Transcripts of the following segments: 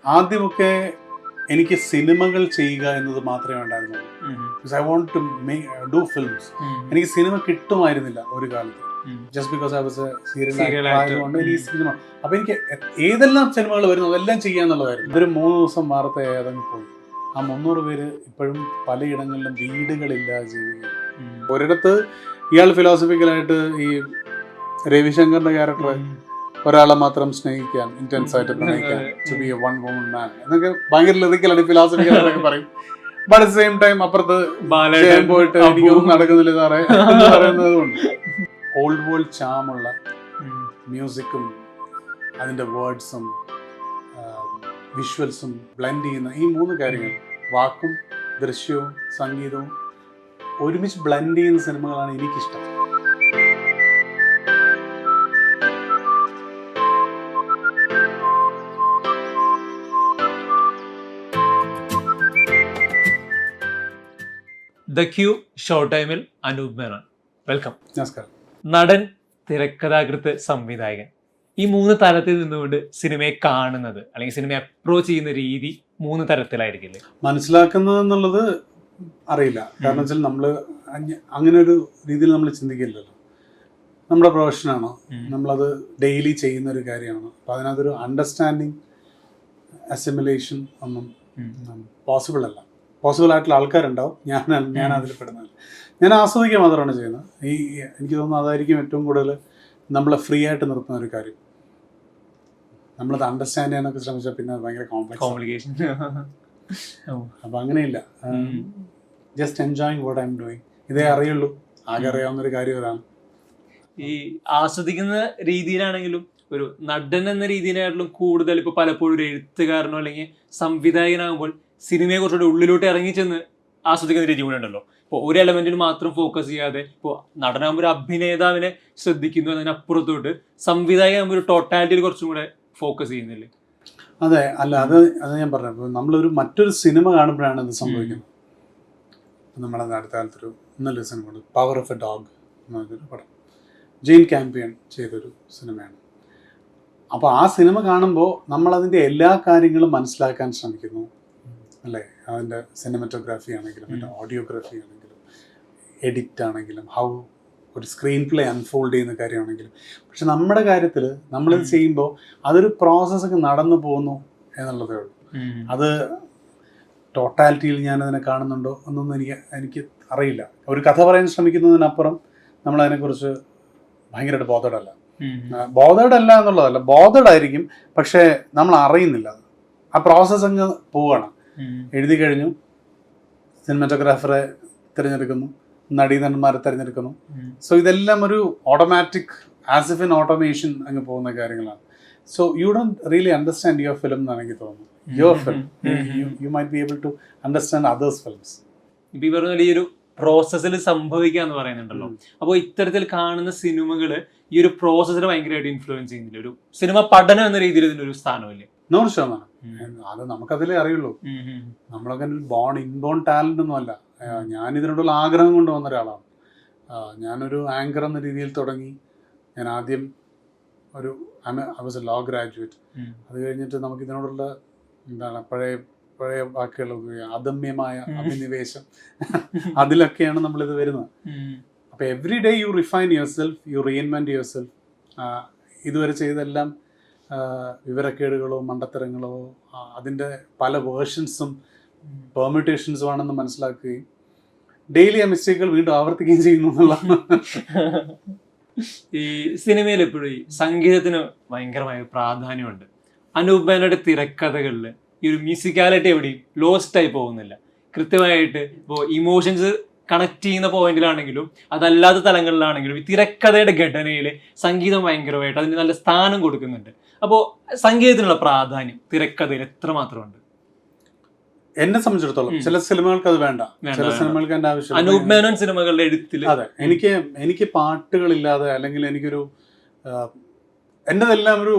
ആദ്യമൊക്കെ എനിക്ക് സിനിമകൾ ചെയ്യുക എന്നത് മാത്രമേ ഉണ്ടായിരുന്നുള്ളൂ. I want to do films. എനിക്ക് സിനിമ കിട്ടുമായിരുന്നില്ല ഒരു കാലത്ത്. Just because I was a serial ആയതുകൊണ്ട് എനിക്ക് സിനിമ, അപ്പൊ എനിക്ക് ഏതെല്ലാം സിനിമകൾ വരുന്നു അതെല്ലാം ചെയ്യാന്നുള്ളതായിരുന്നു. ഇതൊരു 3 ദിവസം വാർത്ത ഏതെങ്കിലും പോയി. ആ 300 പേര് ഇപ്പോഴും പലയിടങ്ങളിലും വീടുകളില്ലാതെ ജീവിക്കുക. ഒരിടത്ത് ഇയാൾ ഫിലോസഫിക്കലായിട്ട് ഈ രവിശങ്കറിന്റെ ക്യാരക്ടർ ഒരാളെ മാത്രം സ്നേഹിക്കാൻ, ഇന്റൻസ് ആയിട്ട് പ്രണയിക്കാൻ, to be a one woman man എന്നൊക്കെ ഭയങ്കര ലിറിക്കലാണ്, ഫിലോസഫിക്കലായിട്ടൊക്കെ പറയും. ബട്ട് അറ്റ് സെയിം ടൈം അപ്പുറത്ത് പോയിട്ട് എനിക്കൊന്നും നടക്കുന്നില്ല സാറേ എന്ന് പറയുന്നത് കൊണ്ട് ഓൾഡ് വേൾഡ് ചാമുള്ള മ്യൂസിക്കും അതിൻ്റെ വേർഡ്സും വിഷ്വൽസും ബ്ലെൻഡ് ചെയ്യുന്ന ഈ 3 കാര്യങ്ങൾ, വാക്കും ദൃശ്യവും സംഗീതവും ഒരുമിച്ച് ബ്ലെൻഡ് ചെയ്യുന്ന സിനിമകളാണ് എനിക്കിഷ്ടം. ദ ക്യൂ ഷോ ടൈമിൽ അനൂപ് മേനോൻ, വെൽക്കം. നമസ്കാരം. നടൻ, തിരക്കഥാകൃത്ത്, സംവിധായകൻ, ഈ 3 തലത്തിൽ നിന്നുകൊണ്ട് സിനിമയെ കാണുന്നത് അല്ലെങ്കിൽ സിനിമയെ അപ്രോച്ച് ചെയ്യുന്ന രീതി 3 തരത്തിലായിരിക്കില്ലേ? മനസ്സിലാക്കുന്നത് എന്നുള്ളത് അറിയില്ല. കാരണം വെച്ചാൽ നമ്മൾ അങ്ങനെ ഒരു രീതിയിൽ നമ്മൾ ചിന്തിക്കില്ലല്ലോ. നമ്മുടെ പ്രൊഫഷനാണോ, നമ്മളത് ഡെയിലി ചെയ്യുന്ന ഒരു കാര്യമാണ്. അപ്പോൾ അതിനകത്തൊരു അണ്ടർസ്റ്റാൻഡിങ്, അസിമുലേഷൻ ഒന്നും പോസിബിൾ അല്ല. പോസിബിൾ ആയിട്ടുള്ള ആൾക്കാരുണ്ടാവും, ഞാൻ അതിൽ പെടുന്നില്ല. ഞാൻ ആസ്വദിക്കുക മാത്രമാണ് ചെയ്യുന്നത്. എനിക്ക് തോന്നുന്നു അതായിരിക്കും ഏറ്റവും കൂടുതൽ നമ്മളെ ഫ്രീ ആയിട്ട് നിർത്തുന്ന ഒരു കാര്യം. നമ്മളത് അണ്ടർസ്റ്റാൻഡ് ചെയ്യാനൊക്കെ ശ്രമിച്ചാൽ പിന്നെ ഭയങ്കര കോംപ്ലിക്കേഷൻ. അപ്പം അങ്ങനെയില്ല. Just enjoying what I am doing. ഇതേ അറിയുള്ളൂ, ആകെ അറിയാവുന്നൊരു കാര്യം അതാണ്. ഈ ആസ്വദിക്കുന്ന രീതിയിലാണെങ്കിലും ഒരു നടൻ എന്ന രീതിയിലായിട്ടും കൂടുതൽ ഇപ്പോൾ പലപ്പോഴും ഒരു എഴുത്തുകാരനോ അല്ലെങ്കിൽ സംവിധായകനാകുമ്പോൾ സിനിമയെ കുറച്ചുകൂടി ഉള്ളിലോട്ട് ഇറങ്ങിച്ചെന്ന് ആസ്വദിക്കുന്ന രീതി കൂടെ ഉണ്ടല്ലോ. ഇപ്പോൾ ഒരു എലമെന്റിന് മാത്രം ഫോക്കസ് ചെയ്യാതെ ഇപ്പോൾ നടനാകുമ്പോൾ ഒരു അഭിനേതാവിനെ ശ്രദ്ധിക്കുന്നു എന്നതിനപ്പുറത്തോട്ട് സംവിധായകനാകുമ്പോൾ ഒരു ടോട്ടാലിറ്റിയിൽ കുറച്ചും കൂടെ ഫോക്കസ് ചെയ്യുന്നില്ലേ? അതെ, അല്ല അത് ഞാൻ പറഞ്ഞു. ഇപ്പോൾ നമ്മളൊരു മറ്റൊരു സിനിമ കാണുമ്പോഴാണ് ഇത് സംഭവിക്കുന്നത്. നമ്മുടെ അടുത്ത കാലത്തൊരു നല്ലൊരു cinema, power of A dog എന്നൊരു പടം, ജെയിൻ ക്യാമ്പിയൻ ചെയ്തൊരു സിനിമയാണ്. അപ്പോൾ ആ സിനിമ കാണുമ്പോൾ നമ്മളതിൻ്റെ എല്ലാ കാര്യങ്ങളും മനസ്സിലാക്കാൻ ശ്രമിക്കുന്നു അല്ലേ. അതിൻ്റെ സിനിമറ്റോഗ്രാഫി ആണെങ്കിലും, അതിൻ്റെ ഓഡിയോഗ്രാഫി ആണെങ്കിലും, എഡിറ്റ് ആണെങ്കിലും, ഹൗ ഒരു സ്ക്രീൻ പ്ലേ അൺഫോൾഡ് ചെയ്യുന്ന കാര്യമാണെങ്കിലും. പക്ഷെ നമ്മുടെ കാര്യത്തിൽ നമ്മളിത് ചെയ്യുമ്പോൾ അതൊരു പ്രോസസ്സൊക്കെ നടന്നു പോകുന്നു എന്നുള്ളതേ ഉള്ളൂ. അത് ടോട്ടാലിറ്റിയിൽ ഞാനതിനെ കാണുന്നുണ്ടോ എന്നൊന്നും എനിക്ക് അറിയില്ല. ഒരു കഥ പറയാൻ ശ്രമിക്കുന്നതിനപ്പുറം നമ്മളതിനെക്കുറിച്ച് ഭയങ്കരമായിട്ട് ബോധേഡ് അല്ല എന്നുള്ളതല്ല, ബോധേഡ് ആയിരിക്കും, പക്ഷേ നമ്മൾ അറിയുന്നില്ല. ആ പ്രോസസ്സ് അങ്ങ് പോവുകയാണ്. എഴുതി കഴിഞ്ഞു, സിനിമാറ്റോഗ്രാഫറെ തിരഞ്ഞെടുക്കുന്നു, നടീനടന്മാരെ തിരഞ്ഞെടുക്കുന്നു. സോ ഇതെല്ലാം ഒരു automatic, as if in automation അങ്ങ് പോകുന്ന കാര്യങ്ങളാണ്. So you don't really understand your film എന്നാണ് എനിക്ക് തോന്നുന്നു. Your film you might be able to understand others films. ഇപ്പം ഈ പറഞ്ഞ ഈ ഒരു പ്രോസസ്സിൽ സംഭവിക്കുക എന്ന് പറയുന്നുണ്ടല്ലോ. അപ്പോൾ ഇത്തരത്തിൽ കാണുന്ന സിനിമകൾ ഈ ഒരു പ്രോസസ്സിനെ ഭയങ്കരമായിട്ട് ഇൻഫ്ലുവൻസ് ചെയ്യുന്നില്ല? ഒരു സിനിമ പഠനം എന്ന രീതിയിൽ ഇതിനൊരു സ്ഥാനമില്ലേ? 100%. അത് നമുക്കതിലേ അറിയുള്ളൂ. നമ്മളൊക്കെ ഇൻബോൺ ടാലന്റ് ഒന്നും അല്ല. ഞാൻ ഇതിനോടുള്ള ആഗ്രഹം കൊണ്ട് വന്ന ഒരാളാണ്. ഞാനൊരു ആങ്കർ എന്ന രീതിയിൽ തുടങ്ങി. ഞാൻ ആദ്യം I was a law graduate. അത് കഴിഞ്ഞിട്ട് നമുക്ക് ഇതിനോടുള്ള പഴയ വാക്കുകൾ, അദമ്യമായ അഭിനിവേശം, അതിലൊക്കെയാണ് നമ്മളിത് വരുന്നത്. അപ്പോൾ every day you refine yourself, you reinvent yourself. ഇതുവരെ ചെയ്തെല്ലാം വിവരക്കേടുകളോ മണ്ടത്തരങ്ങളോ അതിൻ്റെ പല വേർഷൻസും പെർമ്യൂട്ടേഷൻസും ആണെന്ന് മനസ്സിലാക്കുകയും ഡെയിലി ആ മിസ്റ്റേക്കുകൾ വീണ്ടും ആവർത്തിക്കുകയും ചെയ്യുന്നു എന്നുള്ളതാണ്. ഈ സിനിമയിൽ എപ്പോഴും ഈ സംഗീതത്തിന് ഭയങ്കരമായ പ്രാധാന്യമുണ്ട്. അനൂപ് മേനോന്റെ തിരക്കഥകളിൽ ഈ ഒരു മ്യൂസിക്കാലിറ്റി എവിടെയും ലോസ്റ്റായി പോകുന്നില്ല. കൃത്യമായിട്ട് ഇപ്പോൾ ഇമോഷൻസ് കണക്ട് ചെയ്യുന്ന പോയിന്റിലാണെങ്കിലും അതല്ലാത്ത തലങ്ങളിലാണെങ്കിലും ഈ തിരക്കഥയുടെ ഘടനയിൽ സംഗീതം ഭയങ്കരമായിട്ട് അതിന് നല്ല സ്ഥാനം കൊടുക്കുന്നുണ്ട്. അപ്പോൾ സംഗീതത്തിനുള്ള പ്രാധാന്യം തിരക്കഥയിൽ എത്രമാത്രമുണ്ട്? എന്നെ സംബന്ധിച്ചിടത്തോളം ചില സിനിമകൾക്ക് അത് വേണ്ട, ചില സിനിമകൾക്ക് എൻ്റെ ആവശ്യം. അനൂപ് മേനോൻ സിനിമകളുടെ എഴുത്തിൽ അതെ, എനിക്ക് പാട്ടുകളില്ലാതെ, അല്ലെങ്കിൽ എനിക്കൊരു എൻ്റെതെല്ലാം ഒരു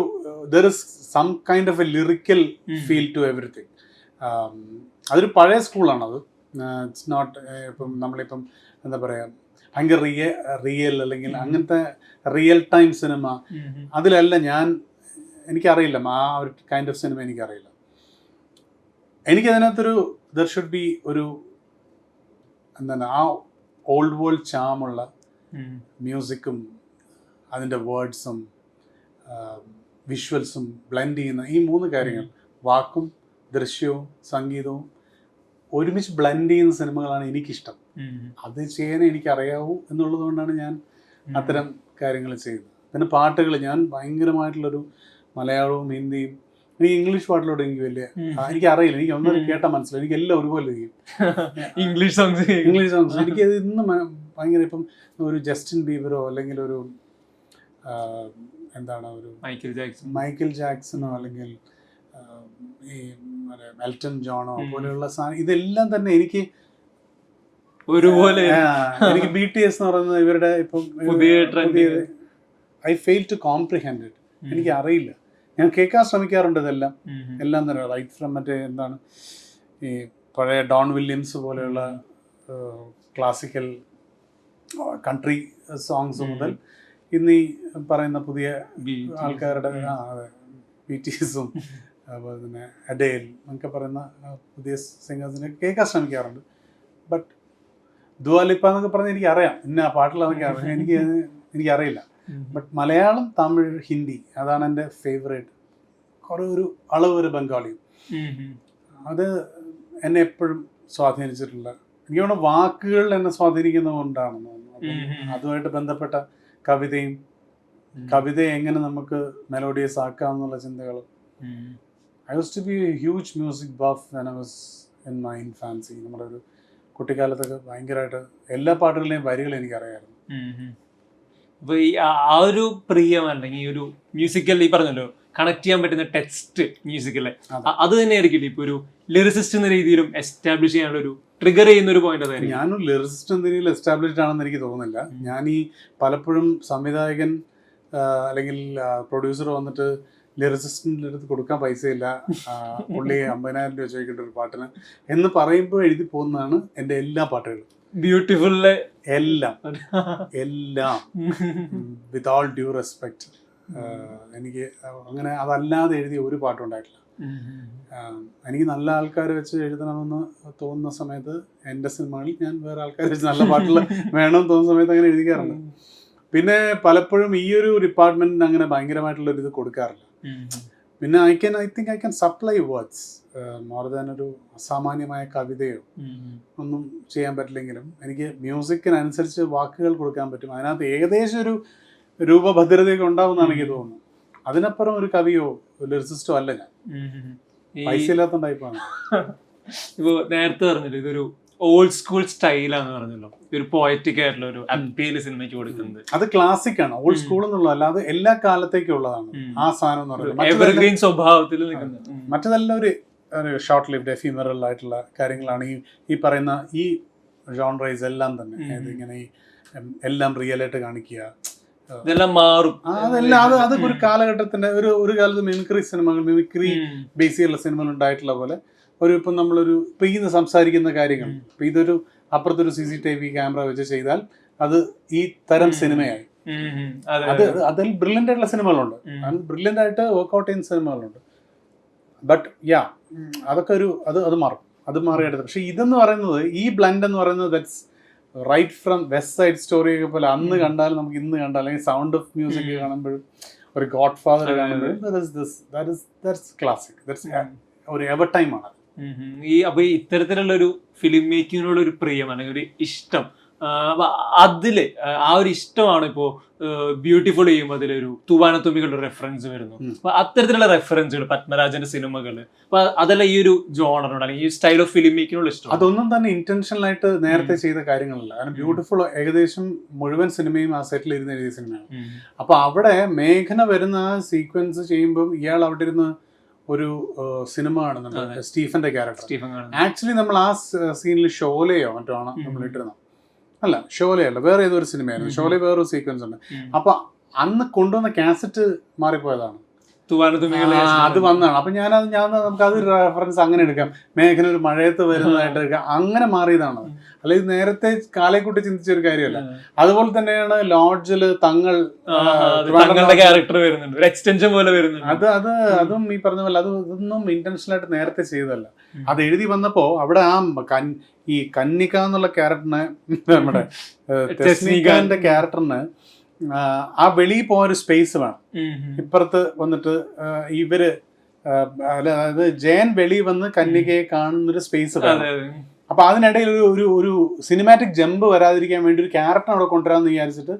there is some kind of a lyrical feel to everything. അതൊരു പഴയ സ്കൂളാണത്. ഇറ്റ്സ് നോട്ട് ഇപ്പം നമ്മളിപ്പം എന്താ പറയുക, ഭയങ്കര റിയൽ അല്ലെങ്കിൽ അങ്ങനത്തെ റിയൽ ടൈം സിനിമ അതിലല്ല. എനിക്കറിയില്ല ആ ഒരു കൈൻഡ് ഓഫ് സിനിമ എനിക്കറിയില്ല. എനിക്കതിനകത്തൊരു ദർ ഷുഡ് ബി ഒരു എന്താണ് ആ ഓൾഡ് വേൾഡ് ചാമുള്ള മ്യൂസിക്കും അതിൻ്റെ വേർഡ്സും വിഷ്വൽസും ബ്ലെൻഡ് ചെയ്യുന്ന ഈ 3 കാര്യങ്ങൾ, വാക്കും ദൃശ്യവും സംഗീതവും ഒരുമിച്ച് ബ്ലെൻഡ് ചെയ്യുന്ന സിനിമകളാണ് എനിക്കിഷ്ടം. അത് ചെയ്യാൻ എനിക്കറിയാവൂ എന്നുള്ളത് കൊണ്ടാണ് ഞാൻ അത്തരം കാര്യങ്ങൾ ചെയ്യുന്നത്. പിന്നെ പാട്ടുകൾ, ഞാൻ ഭയങ്കരമായിട്ടുള്ളൊരു മലയാളവും ഹിന്ദിയും, എനിക്ക് ഇംഗ്ലീഷ് പാട്ടിലോട് എനിക്ക് വലിയ എനിക്കറിയില്ല, എനിക്ക് ഒന്നും കേട്ടാൽ മനസ്സിലായി, എനിക്ക് എല്ലാം ഒരുപോലെ ഇരിക്കും. ഇംഗ്ലീഷ് സോങ്സ് എനിക്ക് അത് ഇന്നും ഭയങ്കര, ഇപ്പം ഒരു ജസ്റ്റിൻ ബീബറോ അല്ലെങ്കിൽ ഒരു എന്താണ് ഒരു മൈക്കിൾ ജാക്സണോ അല്ലെങ്കിൽ ഈ എൽട്ടൺ ജോണോ പോലെയുള്ള സാധനം, ഇതെല്ലാം തന്നെ എനിക്ക് ഒരുപോലെ. എനിക്ക് BTS എന്ന് പറയുന്നത് ഇവരുടെ ഇപ്പം I fail to comprehend it. എനിക്ക് അറിയില്ല, ഞാൻ കേൾക്കാൻ ശ്രമിക്കാറുണ്ട് ഇതെല്ലാം തന്നെ, റൈറ്റ് ഫ്രം മറ്റേ എന്താണ് ഈ പഴയ ഡോൺ വില്യംസ് പോലെയുള്ള ക്ലാസിക്കൽ കൺട്രി സോങ്സ് മുതൽ ഇന്ന് ഈ പറയുന്ന പുതിയ ആൾക്കാരുടെ BTSും അതുപോലെ തന്നെ അഡേൽ എന്നൊക്കെ പറയുന്ന പുതിയ സിംഗേഴ്സിനെ കേൾക്കാൻ ശ്രമിക്കാറുണ്ട്. ബട്ട് ദുവാലിപ്പ എന്നൊക്കെ പറഞ്ഞാൽ എനിക്കറിയാം, ഇന്ന ആ പാട്ടിലാണെന്നൊക്കെ അറിയാം, എനിക്കറിയില്ല. ബട്ട് മലയാളം, തമിഴ്, ഹിന്ദി അതാണ് എൻ്റെ ഫേവറേറ്റ്. കുറേ ഒരു അളവ് ഒരു ബംഗാളിയും അത് എന്നെ എപ്പോഴും സ്വാധീനിച്ചിട്ടുള്ള, എനിക്ക് തോന്നുന്നു വാക്കുകൾ എന്നെ സ്വാധീനിക്കുന്നത് കൊണ്ടാണെന്ന് തോന്നുന്നു. അപ്പം അതുമായിട്ട് ബന്ധപ്പെട്ട കവിതയെ എങ്ങനെ നമുക്ക് മെലോഡിയസ് ആക്കാം എന്നുള്ള ചിന്തകൾ. I used to be a huge music buff when I was in my infancy. നമ്മുടെ ഒരു കുട്ടിക്കാലത്തൊക്കെ ഭയങ്കരമായിട്ട് എല്ലാ പാട്ടുകളുടെയും വരികൾ എനിക്കറിയാമായിരുന്നു. അപ്പോൾ ഈ ആ ഒരു പ്രിയം അല്ലെങ്കിൽ ഈ ഒരു മ്യൂസിക്കൽ, ഈ പറഞ്ഞല്ലോ കണക്ട് ചെയ്യാൻ പറ്റുന്ന ടെക്സ്റ്റ് മ്യൂസിക്കല്ലേ, അത് തന്നെ ആയിരിക്കില്ല ഇപ്പോൾ ഒരു ലിറിസിസ്റ്റ് എന്ന രീതിയിലും എസ്റ്റാബ്ലിഷ് ചെയ്യാനുള്ള ഒരു ട്രിഗർ ചെയ്യുന്ന ഒരു പോയിന്റ് അതായിരിക്കും. ഞാനൊരു ലിറിസിസ്റ്റ് എന്ന രീതിയിൽ എസ്റ്റാബ്ലിഷ്ഡ് ആണെന്ന് എനിക്ക് തോന്നുന്നില്ല. ഞാൻ ഈ പലപ്പോഴും സംവിധായകൻ അല്ലെങ്കിൽ പ്രൊഡ്യൂസർ വന്നിട്ട് ലിറിസിസ്റ്റിൻ്റെ അടുത്ത് കൊടുക്കാൻ പൈസയില്ല, പുള്ളി 50,000 രൂപ ചോദിക്കേണ്ട ഒരു പാട്ടിന് എന്ന് പറയുമ്പോൾ എഴുതി പോകുന്നതാണ് എൻ്റെ എല്ലാ പാട്ടുകളും. ബ്യൂട്ടിഫുള്ള് എല്ലാം വിത്ത് ഓൾ ഡ്യൂ റെസ്പെക്ട്. എനിക്ക് അങ്ങനെ അതല്ലാതെ എഴുതിയ ഒരു പാട്ടും ഉണ്ടായിട്ടില്ല. എനിക്ക് നല്ല ആൾക്കാരെ വെച്ച് എഴുതണമെന്ന് തോന്നുന്ന സമയത്ത് എൻ്റെ സിനിമകളിൽ ഞാൻ വേറെ ആൾക്കാരെ വെച്ച് നല്ല പാട്ടുകൾ വേണമെന്ന് തോന്നുന്ന സമയത്ത് അങ്ങനെ എഴുതിക്കാറുണ്ട്. പിന്നെ പലപ്പോഴും ഈ ഒരു ഡിപ്പാർട്ട്മെന്റിന് അങ്ങനെ ഭയങ്കരമായിട്ടുള്ളൊരു ഇത് കൊടുക്കാറില്ല. പിന്നെ I think I can supply words more than ഒരു അസാമാന്യമായ കവിതയോ ഒന്നും ചെയ്യാൻ പറ്റില്ലെങ്കിലും എനിക്ക് മ്യൂസിക്കിനനുസരിച്ച് വാക്കുകൾ കൊടുക്കാൻ പറ്റും. അതിനകത്ത് ഏകദേശം ഒരു രൂപഭദ്രതയൊക്കെ ഉണ്ടാവുമെന്നാണ് എനിക്ക് തോന്നുന്നത്. അതിനപ്പുറം ഒരു കവിയോ ലിറിസിസ്റ്റോ അല്ല ഞാൻ. പൈസ ഇല്ലാത്ത ടൈപ്പാണ്. ഇപ്പോൾ നേരത്തെ പറഞ്ഞല്ലോ ഇതൊരു ഓൾഡ് സ്കൂൾ സ്റ്റൈലാന്ന് പറഞ്ഞല്ലോ, ഒരു പോയറ്റിക് ആയിട്ടുള്ള ഒരു അപ്പീൽ സിനിമയ്ക്ക് കൊടുക്കുന്നത്. അത് ക്ലാസിക് ആണ്. ഓൾഡ് സ്കൂൾ എന്നുള്ളത് അല്ലാതെ എല്ലാ കാലത്തേക്കും ഉള്ളതാണ് ആ സാധനം എന്ന് പറയുന്നത്. എവർഗ്രീൻ സ്വഭാവത്തിൽ നിൽക്കുന്നത്. മറ്റതെല്ലാം ഒരു ഷോർട്ട് ലിവ്ഡ് എഫിമറൽ ആയിട്ടുള്ള കാര്യങ്ങളാണ്. ഈ പറയുന്ന ഈ ജോൺറൈസ് എല്ലാം തന്നെ ഇങ്ങനെ ഈ എല്ലാം റിയൽ ആയിട്ട് കാണിക്കുക, ഇതെല്ലാം മാറും. അതെല്ലാം അതൊക്കെ ഒരു കാലഘട്ടത്തിന്റെ ഒരു കാലത്ത് മിമിക്രി ബേസ് ചെയ്യുന്ന സിനിമകൾ ഉണ്ടായിട്ടുള്ള പോലെ ഇപ്പം നമ്മളൊരു ഇപ്പം ഈ സംസാരിക്കുന്ന കാര്യങ്ങൾ ഇപ്പം ഇതൊരു അപ്പുറത്തൊരു CCTV ക്യാമറ വെച്ച് ചെയ്താൽ അത് ഈ തരം സിനിമയായി. അതിൽ ബ്രില്യൻ്റ് ആയിട്ടുള്ള സിനിമകളുണ്ട്, അത് ബ്രില്യൻ്റ് ആയിട്ട് വർക്ക്ഔട്ട് ചെയ്യുന്ന സിനിമകളുണ്ട്. ബട്ട് അതൊക്കെ അത് മാറും, അത് മാറിയെടുത്ത്. പക്ഷെ ഇതെന്ന് പറയുന്നത്, ഈ ബ്ലെൻഡ് എന്ന് പറയുന്നത് that's right from West Side Story ഒക്കെ പോലെ അന്ന് കണ്ടാലും നമുക്ക് ഇന്ന് കണ്ടാൽ, അല്ലെങ്കിൽ സൗണ്ട് ഓഫ് മ്യൂസിക് കാണുമ്പോഴും ഒരു ഗോഡ് ഫാദർ കാണുമ്പോഴും ദാറ്റ്സ് ക്ലാസിക്, ദാറ്റ്സ് ഒരു എവർ ടൈം ആണ്. അപ്പൊ ഇത്തരത്തിലുള്ള ഒരു ഫിലിം മേക്കിങ്ങിനുള്ള ഒരു പ്രിയം അല്ലെങ്കിൽ ഒരു ഇഷ്ടം, അതില് ആ ഒരു ഇഷ്ടമാണ് ഇപ്പോ ബ്യൂട്ടിഫുൾ ചെയ്യുമ്പോൾ അതിലൊരു തൂവാനത്തുമ്പികളുടെ റെഫറൻസ് വരുന്നു. അപ്പൊ അത്തരത്തിലുള്ള റെഫറൻസുകൾ പത്മരാജന്റെ സിനിമകള്, അപ്പൊ അതെല്ലാം ഈ ഒരു ജോണറിനോട് അല്ലെങ്കിൽ ഈ സ്റ്റൈൽ ഓഫ് ഫിലിം മേക്കിങ്ങിനുള്ള ഇഷ്ടം. അതൊന്നും തന്നെ ഇന്റൻഷനൽ ആയിട്ട് നേരത്തെ ചെയ്ത കാര്യങ്ങളല്ല. കാരണം ബ്യൂട്ടിഫുൾ ഏകദേശം മുഴുവൻ സിനിമയും ആ സെറ്റിൽ ഇരുന്ന് എഴുതിയ സിനിമയാണ്. അപ്പൊ അവിടെ മേഘന വരുന്ന ആ സീക്വൻസ് ചെയ്യുമ്പോൾ ഇയാൾ അവിടെ ഇരുന്ന് ഒരു സിനിമ കാണുന്നുണ്ട്, സ്റ്റീഫന്റെ ക്യാരക്ടർ. ആക്ച്വലി നമ്മൾ ആ സീനിൽ ഷോലയോ മറ്റോ ആണ് നമ്മൾ ഇട്ടിരുന്നത്. അല്ല, ഷോലയല്ല, വേറെ ഏതൊരു സിനിമയായിരുന്നു. ഷോല വേറൊരു സീക്വൻസ് ഉണ്ട്. അപ്പൊ അന്ന് കൊണ്ടുവന്ന കാസറ്റ് മാറിപ്പോയതാണ്. തൂവാനത്തുമ്പികൾ അത് വന്നതാണ്. അപ്പൊ ഞാൻ നമുക്കത് റെഫറൻസ് അങ്ങനെ എടുക്കാം. മേഘന ഒരു മഴയത്ത് വരുന്നതായിട്ട് എടുക്കാം. അങ്ങനെ മാറിയതാണ്. അല്ലെങ്കിൽ നേരത്തെ കാലേക്കൂട്ടി ചിന്തിച്ച ഒരു കാര്യമല്ല. അതുപോലെ തന്നെയാണ് ലോഡ്ജില് തങ്ങളുടെ ക്യാരക്ടർ വരുന്നുണ്ട്, ഒരു എക്സ്റ്റൻഷൻ പോലെ വരുന്നുണ്ട്. അതും ഈ പറഞ്ഞ പോലെ ഇതൊന്നും ഇന്റൻഷനൽ ആയിട്ട് നേരത്തെ ചെയ്തതല്ല. അത് എഴുതി വന്നപ്പോ അവിടെ ഈ കന്യക എന്നുള്ള ക്യാരക്ടറിനെ, നമ്മുടെ തെസ്നികാന്റെ ക്യാരക്ടറിന് ആ വെളിയിൽ പോകാൻ ഒരു സ്പേസ് വേണം. ഇപ്പുറത്ത് വന്നിട്ട് ഇവര് അതായത് ജയൻ വെളി വന്ന് കന്യകയെ കാണുന്നൊരു സ്പേസ് വേണം. അപ്പൊ അതിനിടയിൽ ഒരു സിനിമാറ്റിക് ജമ്പ് വരാതിരിക്കാൻ വേണ്ടി ഒരു ക്യാരക്ടർ അവിടെ കൊണ്ടുവരാന്ന് വിചാരിച്ചിട്ട്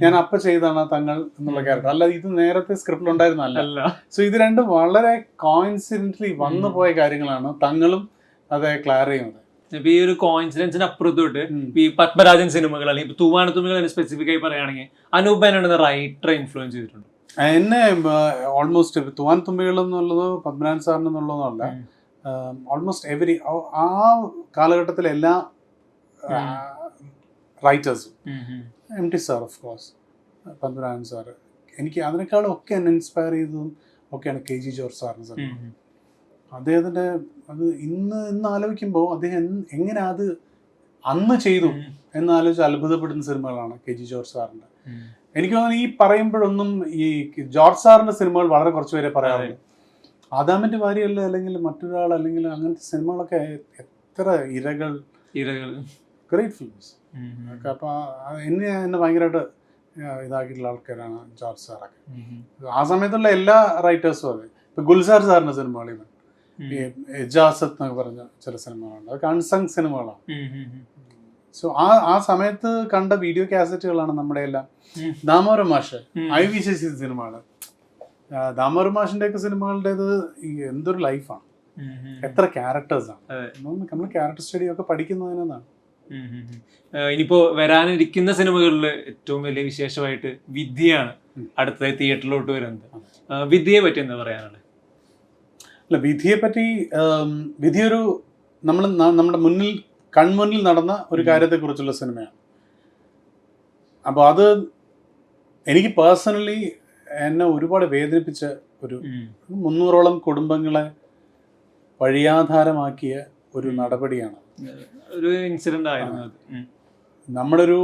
ഞാൻ അപ്പൊ ചെയ്താണ് തങ്ങൾ എന്നുള്ള ക്യാരക്ടർ. അല്ലാതെ ഇത് നേരത്തെ സ്ക്രിപ്റ്റിൽ ഉണ്ടായിരുന്നല്ല. സോ ഇത് രണ്ടും വളരെ കോയിൻസിഡന്റലി വന്നു പോയ കാര്യങ്ങളാണ്. തങ്ങളും അതെ ക്ലാരയും അതെ. ഇപ്പൊ ഈ ഒരു കോയിൻസിഡൻസിന് അപ്പുറത്തോട്ട് ഈ പത്മരാജൻ സിനിമകൾ അല്ലെങ്കിൽ തൂവാനത്തുമ്പികൾ സ്പെസിഫിക് ആയി പറയുകയാണെങ്കിൽ അനൂപ് മേനോൻ റൈറ്ററെ ഇൻഫ്ലുവൻസ് ചെയ്തിട്ടുണ്ട് എന്നെ. ഓൾമോസ്റ്റ് തൂവാനത്തുമ്പികൾ എന്നുള്ളത് പത്മനാഭൻ സാറിനെന്നുള്ളതല്ല, ഓൾമോസ്റ്റ് ആ കാലഘട്ടത്തിലെ എല്ലാ റൈറ്റേഴ്സും, M T sir of course, Padmanabhan sir, എനിക്ക് അതിനേക്കാളും ഒക്കെ എന്നെ ഇൻസ്പയർ ചെയ്തതും ഒക്കെയാണ് കെ ജി ജോർജ് സാറിന് സാർ. അദ്ദേഹത്തിൻ്റെ അത് ഇന്ന് ആലോചിക്കുമ്പോൾ അദ്ദേഹം എങ്ങനെ അത് അന്ന് ചെയ്തു എന്നാലോചിച്ച് അത്ഭുതപ്പെടുന്ന സിനിമകളാണ് കെ ജി ജോർജ് സാറിൻ്റെ. എനിക്ക് തോന്നുന്നു ഈ പറയുമ്പോഴൊന്നും ഈ ജോർജ് സാറിൻ്റെ സിനിമകൾ വളരെ കുറച്ച് പേരെ പറയാറുള്ളൂ. ആദാമിൻ്റെ ഭാര്യയല്ല, അല്ലെങ്കിൽ മറ്റൊരാൾ, അല്ലെങ്കിൽ അങ്ങനത്തെ സിനിമകളൊക്കെ എത്ര ഇരകൾ ഗ്രേറ്റ് ഫിലിംസ്. അപ്പോൾ എന്നെ ഭയങ്കരമായിട്ട് ഇതാക്കിയിട്ടുള്ള ആൾക്കാരാണ് ജോർജ് സാറൊക്കെ. ആ സമയത്തുള്ള എല്ലാ റൈറ്റേഴ്സും അതെ. ഇപ്പൊ ഗുൽസാർ സാറിന്റെ സിനിമകൾ, ഇവൻ എജാസത്ത് എന്നൊക്കെ പറഞ്ഞ ചില സിനിമകളുണ്ട്, അതൊക്കെ അൺസങ് സിനിമകളാണ്. സോ ആ സമയത്ത് കണ്ട വീഡിയോ കാസറ്റുകളാണ് നമ്മുടെ എല്ലാം. ദാമോദരൻ മാഷ്, IV ശശി സിനിമകൾ, ദാമോദരൻ മാഷിന്റെ ഒക്കെ സിനിമകളുടേത് എന്തൊരു ലൈഫാണ്, എത്ര ക്യാരക്ടേഴ്സാണ്. നമ്മൾ ക്യാരക്ടർ സ്റ്റഡി ഒക്കെ പഠിക്കുന്നതിനാണ്. ഇനിയിപ്പോ വരാനിരിക്കുന്ന സിനിമകളിൽ ഏറ്റവും വലിയ വിശേഷമായിട്ട് വിദ്യയാണ് അടുത്ത തിയേറ്ററിലോട്ട് വരുന്നത്. വിദ്യയെ പറ്റി എന്താ പറയാനുള്ളത്? അല്ല, വിധിയെ പറ്റി, വിധിയൊരു നമ്മുടെ കൺമുന്നിൽ നടന്ന ഒരു കാര്യത്തെക്കുറിച്ചുള്ള സിനിമയാണ്. അപ്പോൾ അത് എനിക്ക് പേഴ്സണലി എന്നെ ഒരുപാട് വേദനിപ്പിച്ച ഒരു 300ഓളം കുടുംബങ്ങളെ വഴിയാധാരമാക്കിയ ഒരു നടപടിയാണ്. ഒരു ഇൻസിഡന്റ് ആയിരുന്നു. നമ്മുടെ ഒരു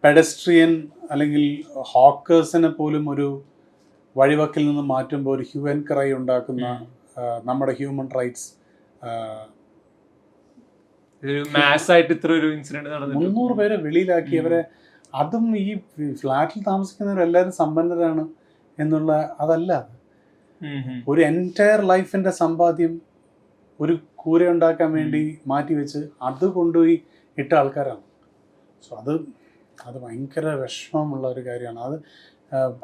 പെഡസ്ട്രിയൻ അല്ലെങ്കിൽ ഹോക്കേഴ്സിനെ പോലും ഒരു വഴിവക്കിൽ നിന്ന് മാറ്റുമ്പോൾ ഒരു ഹ്യൂ ആൻഡ് ക്രൈ ഉണ്ടാക്കുന്ന നമ്മുടെ ഹ്യൂമൻ റൈറ്റ്സ്. 300 പേരെ വെളിയിലാക്കിയവരെ, അതും ഈ ഫ്ലാറ്റിൽ താമസിക്കുന്നവരെല്ലാവരും സമ്പന്നരാണ് എന്നുള്ള അതല്ല. ഒരു എൻറ്റയർ ലൈഫിന്റെ സമ്പാദ്യം ഒരു കൂര ഉണ്ടാക്കാൻ വേണ്ടി മാറ്റിവെച്ച് അത് കൊണ്ടുപോയി ഇട്ട ആൾക്കാരാണ്. സോ അത് ഭയങ്കര വിഷമമുള്ള ഒരു കാര്യമാണ്.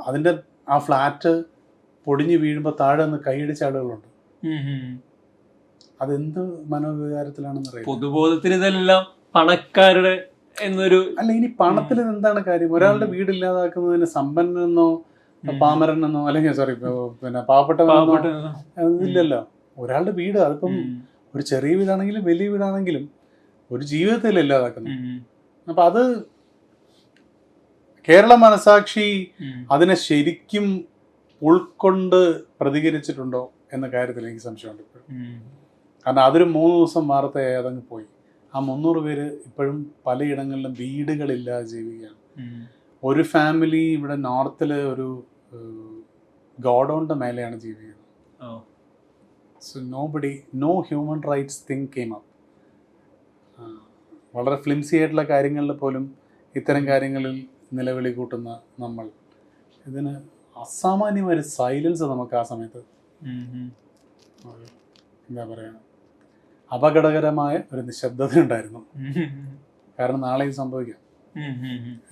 അതിൻ്റെ ആ ഫ്ലാറ്റ് പൊടിഞ്ഞു വീഴുമ്പോൾ താഴെ നിന്ന് കൈയടിച്ച ആളുകളുണ്ട്. അതെന്ത് മനോവികാരത്തിലാണെന്ന് അറിയാം. പൊതുബോധത്തിന് ഇതെല്ലാം പണക്കാരുടെ എന്നൊരു അല്ല. ഇനി പണത്തിൽ എന്താണ് കാര്യം? ഒരാളുടെ വീട് ഇല്ലാതാക്കുന്നതിന് സമ്പന്നനെന്നോ പാമരനെന്നോ അല്ലെങ്കിൽ പിന്നെ പാവപ്പെട്ടവനെന്നോ ഇല്ലല്ലോ. ഒരാളുടെ വീട്, അതിപ്പം ഒരു ചെറിയ വീടാണെങ്കിലും വലിയ വീടാണെങ്കിലും ഒരു ജീവിതത്തിൽ ഇല്ലാതാക്കുന്നു. അപ്പൊ അത് കേരള മനസാക്ഷി അതിനെ ശരിക്കും ഉൾക്കൊണ്ട് പ്രതികരിച്ചിട്ടുണ്ടോ എന്ന കാര്യത്തിൽ എനിക്ക് സംശയമുണ്ട് ഇപ്പോഴും. കാരണം അതൊരു 3 ദിവസം വാർത്തയായി അതങ്ങ് പോയി. ആ 300 പേര് ഇപ്പോഴും പലയിടങ്ങളിലും വീടുകളില്ലാതെ ജീവിക്കുകയാണ്. ഒരു ഫാമിലി ഇവിടെ നോർത്തില് ഒരു ഗോഡൗണിന്റെ മേലെയാണ് ജീവിക്കുന്നത്. So no human rights thing came up. വളരെ ഫ്ലിംസി ആയിട്ടുള്ള കാര്യങ്ങളിൽ പോലും ഇത്തരം കാര്യങ്ങളിൽ നിലവിളി കൂട്ടുന്ന നമ്മൾ, ഇതിന് അസാമാന്യമായ സൈലൻസ് നമുക്ക് ആ സമയത്ത് എന്താ പറയുക, അപകടകരമായ ഒരു നിശബ്ദത ഉണ്ടായിരുന്നു. കാരണം നാളെ ഇത് സംഭവിക്കാം.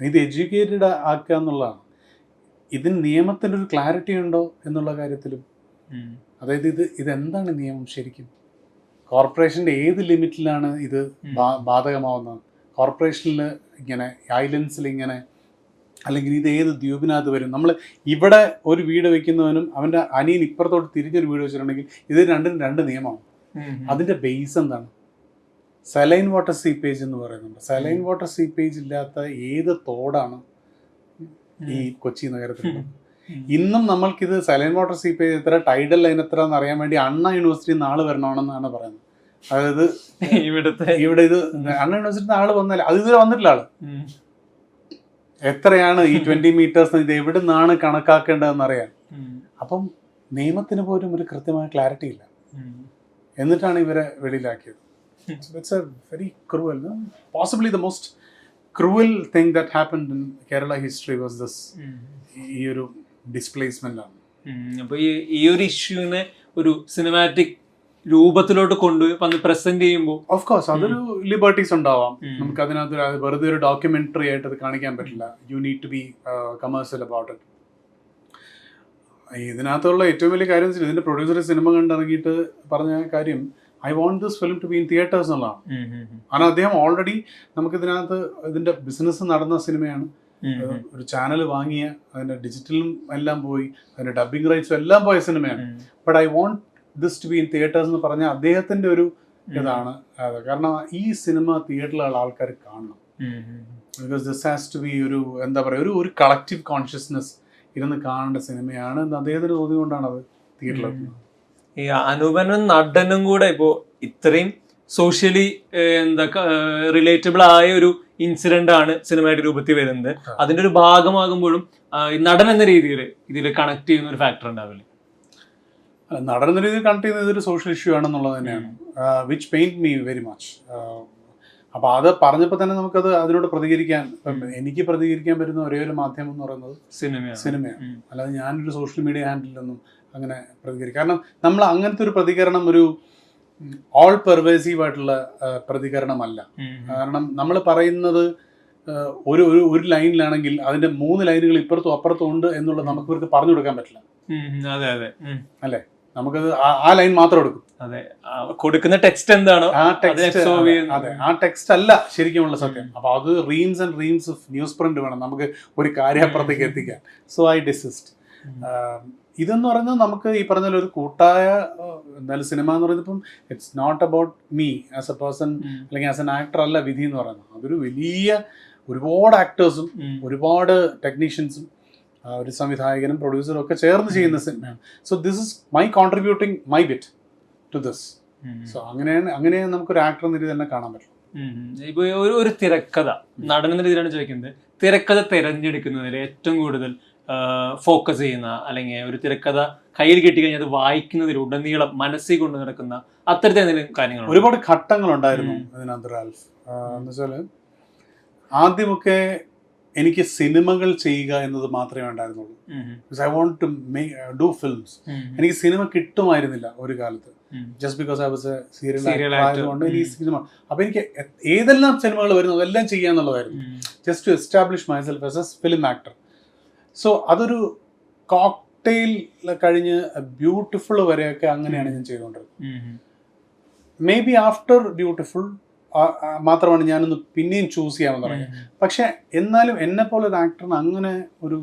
ഇത് എഡ്യൂക്കേറ്റഡ് ആക്കുക എന്നുള്ളതാണ്. ഇതിന് നിയമത്തിൻ്റെ ഒരു ക്ലാരിറ്റി ഉണ്ടോ എന്നുള്ള കാര്യത്തിലും, അതായത് ഇതെന്താണ് നിയമം ശരിക്കും, കോർപ്പറേഷൻ്റെ ഏത് ലിമിറ്റിലാണ് ഇത് ബാധകമാവുന്നത്, കോർപ്പറേഷനിൽ ഇങ്ങനെ ഐലൻഡ്സിൽ ഇങ്ങനെ, അല്ലെങ്കിൽ ഇത് ഏത് ദ്വീപിനകത്ത് വരും. നമ്മൾ ഇവിടെ ഒരു വീട് വെക്കുന്നവനും അവൻ്റെ അനിയൻ ഇപ്പുറത്തോട്ട് തിരിഞ്ഞൊരു വീട് വെച്ചിട്ടുണ്ടെങ്കിൽ ഇത് രണ്ടിനും 2 നിയമമാണ്. അതിൻ്റെ ബേസ് എന്താണ്? സലൈൻ വാട്ടർ സീപ്പേജ് എന്ന് പറയുന്നുണ്ട്. സലൈൻ വാട്ടർ സീപ്പേജ് ഇല്ലാത്ത ഏത് തോടാണ് ഈ കൊച്ചി നഗരത്തിലുള്ളത്? ഇന്നും നമ്മൾക്കിത് സൈലന്റ് വാട്ടർ സീപ്പേജ് എത്ര, ടൈഡൽ ലൈൻ എത്ര എന്ന് അറിയാൻ വേണ്ടി അണ്ണാ യൂണിവേഴ്സിറ്റി നാള് വരണമെന്നാണ് പറയുന്നത്. അതായത് ഇവിടെ ഇത് അണ്ണാ യൂണിവേഴ്സിറ്റി ആള് വന്നാലേ അത് ഇതുവരെ വന്നിട്ടില്ല ആള്. എത്രയാണ് ഈ 20 മീറ്റേഴ്സ്, ഇത് എവിടെ നിന്നാണ് കണക്കാക്കേണ്ടതെന്ന് അറിയാൻ. അപ്പം നിയമത്തിന് പോലും ഒരു കൃത്യമായ ക്ലാരിറ്റി ഇല്ല. എന്നിട്ടാണ് ഇവരെ വെളിയിലാക്കിയത്. It's a very cruel, possibly the most cruel thing that happened in Kerala history was this. ഈ ഒരു ഡിസ്പ്ലേസ്മെന്റ് ആണ്. അപ്പൊ ഈ ഒരു ഇഷ്യൂവിനെ ഒരു സിനിമാറ്റിക് രൂപത്തിലോട്ട് കൊണ്ടുപോയി പ്രസന്റ് ചെയ്യുമ്പോൾ ഓഫ് കോഴ്സ് അതൊരു ലിബർട്ടീസ് ഉണ്ടാവാം. നമുക്ക് അതിനകത്ത് വെറുതെ ഒരു ഡോക്യുമെന്ററി ആയിട്ട് അത് കാണിക്കാൻ പറ്റില്ല. You need to be commercial about it. ഇതിനകത്തുള്ള ഏറ്റവും വലിയ കാര്യം വെച്ചാൽ ഇതിന്റെ പ്രൊഡ്യൂസർ സിനിമ കണ്ടിറങ്ങിയിട്ട് പറഞ്ഞ കാര്യം, I want this film to be in theatres എന്നുള്ളതാണ്. കാരണം അദ്ദേഹം ഓൾറെഡി നമുക്ക് ഇതിനകത്ത് ഇതിന്റെ ബിസിനസ് നടന്ന സിനിമയാണ്. ഒരു ചാനൽ വാങ്ങിയ, അതിന്റെ ഡിജിറ്റലും എല്ലാം പോയി, അതിന്റെ ഡബിങ് റൈറ്റ്സും എല്ലാം പോയ സിനിമയാണ്. But I want this to be in theatres എന്ന് പറഞ്ഞാൽ അദ്ദേഹത്തിന്റെ ഒരു ഇതാണ്. കാരണം ഈ സിനിമ തിയേറ്ററിലുള്ള ആൾക്കാർ കാണണം. Because this has to be ഒരു എന്താ പറയുക, ഒരു കളക്റ്റീവ് കോൺഷ്യസ്നെസ് ഇരുന്ന് കാണേണ്ട സിനിമയാണ് എന്ന് അദ്ദേഹത്തിന് തോന്നിക്കൊണ്ടാണ് അത് തിയേറ്ററിലെത്തുന്നത്. ഈ അനൂപനും നടനും കൂടെ ഇപ്പോ ഇത്രയും സോഷ്യലി റിലേറ്റബിൾ ആയ ഒരു ഇൻസിഡന്റ് ആണ് സിനിമയുടെ രൂപത്തിൽ വരുന്നത്. അതിന്റെ ഒരു ഭാഗമാകുമ്പോഴും ഈ നടൻ എന്ന രീതിയിൽ ഇതിൽ കണക്ട് ചെയ്യുന്ന ഒരു ഫാക്ടർ ഉണ്ടാവില്ലേ? നടൻ എന്ന രീതിയിൽ കണക്ട് ചെയ്യുന്നത് ഇതൊരു സോഷ്യൽ ഇഷ്യൂ ആണെന്നുള്ളത് തന്നെയാണ്, which paint me very much. അപ്പൊ അത് പറഞ്ഞപ്പോൾ തന്നെ നമുക്കത് അതിനോട് പ്രതികരിക്കാൻ, എനിക്ക് പ്രതികരിക്കാൻ പറ്റുന്ന ഒരേ ഒരു മാധ്യമം എന്ന് പറയുന്നത് സിനിമയാണ്. അല്ലാതെ ഞാനൊരു സോഷ്യൽ മീഡിയ ഹാൻഡിലൊന്നും അങ്ങനെ പ്രതികരിക്കും. കാരണം നമ്മൾ അങ്ങനത്തെ ഒരു പ്രതികരണം ഒരു ഓൾ പെർവേസീവ് ആയിട്ടുള്ള പ്രതികരണമല്ല. കാരണം നമ്മൾ പറയുന്നത് ഒരു ലൈനിലാണെങ്കിൽ അതിന്റെ 3 ലൈനുകൾ ഇപ്പുറത്തും അപ്പുറത്തും ഉണ്ട് എന്നുള്ളത് നമുക്ക് ഇവർക്ക് പറഞ്ഞു കൊടുക്കാൻ പറ്റില്ല. അല്ലേ? നമുക്കത് ആ ലൈൻ മാത്രം എടുക്കും. കൊടുക്കുന്ന ടെക്സ്റ്റ് എന്താണോ ആ ടെക്സ്റ്റ് അല്ല ശരിക്കുമുള്ള സത്യം. അപ്പൊ അത് reams and reams of newsprint വേണം നമുക്ക് ഒരു കാര്യപ്പുറത്തേക്ക് എത്തിക്കാൻ. So I desist. ഇതെന്ന് പറയുന്നത് നമുക്ക് ഈ പറഞ്ഞ ഒരു കൂട്ടായ എന്തായാലും സിനിമ എന്ന് പറയുന്നത് ഇപ്പം it's not about me as a person അല്ലെങ്കിൽ ആസ് എൻ ആക്ടർ അല്ല വിധി എന്ന് പറയുന്നത്. അതൊരു വലിയ ഒരുപാട് ആക്ടേഴ്സും ഒരുപാട് ടെക്നീഷ്യൻസും ഒരു സംവിധായകനും പ്രൊഡ്യൂസറും ഒക്കെ ചേർന്ന് ചെയ്യുന്ന സിനിമയാണ്. So this is my contributing my bit to this. So അങ്ങനെ നമുക്കൊരു ആക്ടർ എന്ന രീതി തന്നെ കാണാൻ പറ്റും. ഇപ്പൊ ഒരു തിരക്കഥ നടൻ എന്ന രീതിയിലാണ് ചോദിക്കുന്നത്. തിരക്കഥ തിരഞ്ഞെടുക്കുന്നതിൽ ഏറ്റവും കൂടുതൽ ഫോക്കസ് ചെയ്യുന്ന, അല്ലെങ്കിൽ ഒരു തിരക്കഥ കയ്യിൽ കിട്ടിക്കഴിഞ്ഞാൽ അത് വായിക്കുന്നതിൽ ഉടനീളം മനസ്സിൽ കൊണ്ട് നടക്കുന്ന അത്തരത്തിൽ എന്തെങ്കിലും കാര്യങ്ങൾ? ഒരുപാട് ഘട്ടങ്ങളുണ്ടായിരുന്നു അതിനകത്ത് റാൽഫ്. എന്ന് വെച്ചാല് ആദ്യമൊക്കെ എനിക്ക് സിനിമകൾ ചെയ്യുക എന്നത് മാത്രമേ ഉണ്ടായിരുന്നുള്ളൂ. I want to do films. എനിക്ക് സിനിമ കിട്ടുമായിരുന്നില്ല ഒരു കാലത്ത്. Just because I was a serial ആയതുകൊണ്ട് എനിക്ക് സിനിമ, അപ്പൊ എനിക്ക് ഏതെല്ലാം സിനിമകൾ വരുന്നു അതെല്ലാം ചെയ്യാന്നുള്ളതായിരുന്നു. Just to establish myself as a film actor. So അതൊരു കോക്ടെയിൽ കഴിഞ്ഞ് ബ്യൂട്ടിഫുൾ വരെയൊക്കെ അങ്ങനെയാണ് ഞാൻ ചെയ്തുകൊണ്ടിരുന്നത്. മേ ബി ആഫ്റ്റർ ബ്യൂട്ടിഫുൾ മാത്രമാണ് ഞാനൊന്ന് പിന്നെയും ചൂസ് ചെയ്യാമെന്ന് പറയുന്നത്. പക്ഷെ എന്നാലും എന്നെ പോലെ ഒരു ആക്ടറിന് അങ്ങനെ ഒരു